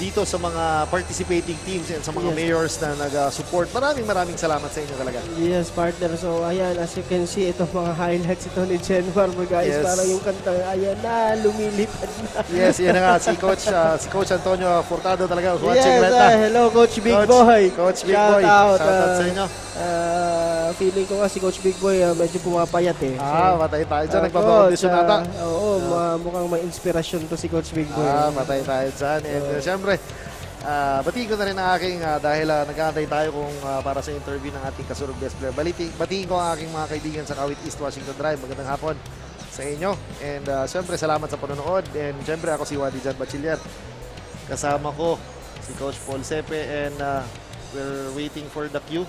dito sa mga participating teams and sa mga mayors na nag-support. Maraming salamat sa inyo talaga. Yes, partner. So, ayan, as you can see, itong mga highlights ito ni Jenmar Braga is parang yung kanta, ayan na, lumilipad na. Yes, yan na nga. Si Coach Antonio Furtado talaga was watching right now. Hello, Coach Big Boy. Coach Big Boy. Shout out sa inyo. Feeling ko nga si Coach Big Boy medyo pumapayat eh. Patay tayo dyan. Nagpapakondisyon ata. Oo, mukhang may inspirasyon to si Coach Big Boy. Patay tayo dyan. And syempre, batiin ko na rin ang aking, dahil nag-aantay tayo kung para sa interview ng ating kasurog best player. Batiin ko ang aking mga kaibigan sa Kawit East Washington Drive. Magandang hapon sa inyo. And syempre, salamat sa panonood. And syempre, ako si Wadi Jan Bachiller. Kasama ko si Coach Paul Sepe and we're waiting for the cue.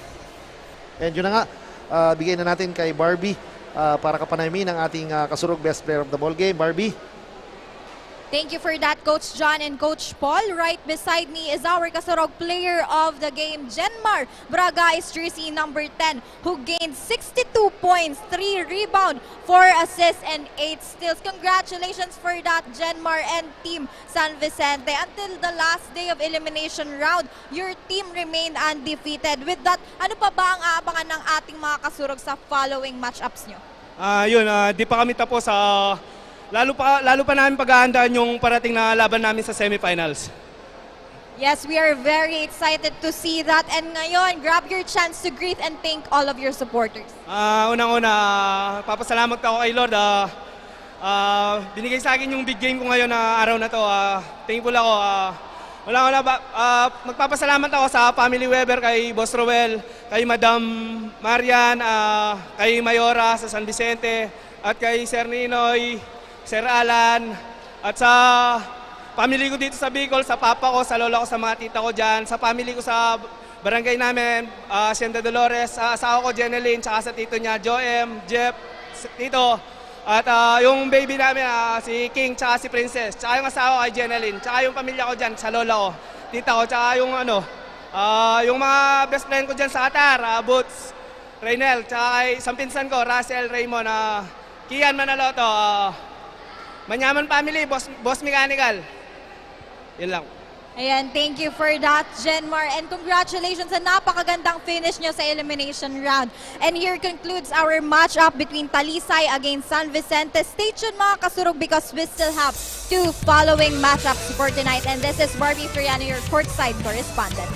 And yun na nga, bigay na natin kay Barbie para kapanamin ang ating kasurog best player of the ball game. Barbie? Thank you for that, Coach John and Coach Paul. Right beside me is our kasurog player of the game, Jenmar Braga, is jersey number 10, who gained 62 points, 3 rebound, 4 assists, and 8 steals. Congratulations for that, Jenmar and Team San Vicente. Until the last day of elimination round, your team remained undefeated. With that, ano pa ba ang aabangan ng ating mga kasurog sa following matchups nyo? Di pa kami tapos sa... Lalo pa namin paghahandaan yung parating na laban namin sa semifinals. Yes, we are very excited to see that. And ngayon, grab your chance to greet and thank all of your supporters. Unang-una, papasalamat ako kay Lord. Binigay sa akin yung big game ko ngayon na araw na to. Thankful ako. Magpapasalamat ako sa Family Weber, kay Boss Roel, kay Madam Marian, kay Mayora sa San Vicente, at kay Sir Ninoy, Sir Alan, at sa family ko dito sa Bicol, sa papa ko, sa lola ko, sa mga tita ko dyan, sa family ko sa barangay namin, Hacienda Dolores, sa asawa ko, Jeneline, tsaka sa tito niya, Joem, Jeff, tito, at yung baby namin, si King, tsaka si Princess, tsaka yung asawa ko kay Jeneline, tsaka yung pamilya ko dyan, sa lola ko, tita ko, tsaka yung yung mga best friend ko dyan sa Qatar, Boots, Reynel, tsaka kay isang pinsan ko, Russell, Raymond, Kian Manaloto, Manyaman Family, Boss Mechanical. Yun lang. Ayan, thank you for that, Jenmar. And congratulations sa napakagandang finish nyo sa elimination round. And here concludes our matchup between Talisay against San Vicente. Stay tuned mga kasurog because we still have 2 following matchups for tonight. And this is Barbie Friano, your courtside correspondent.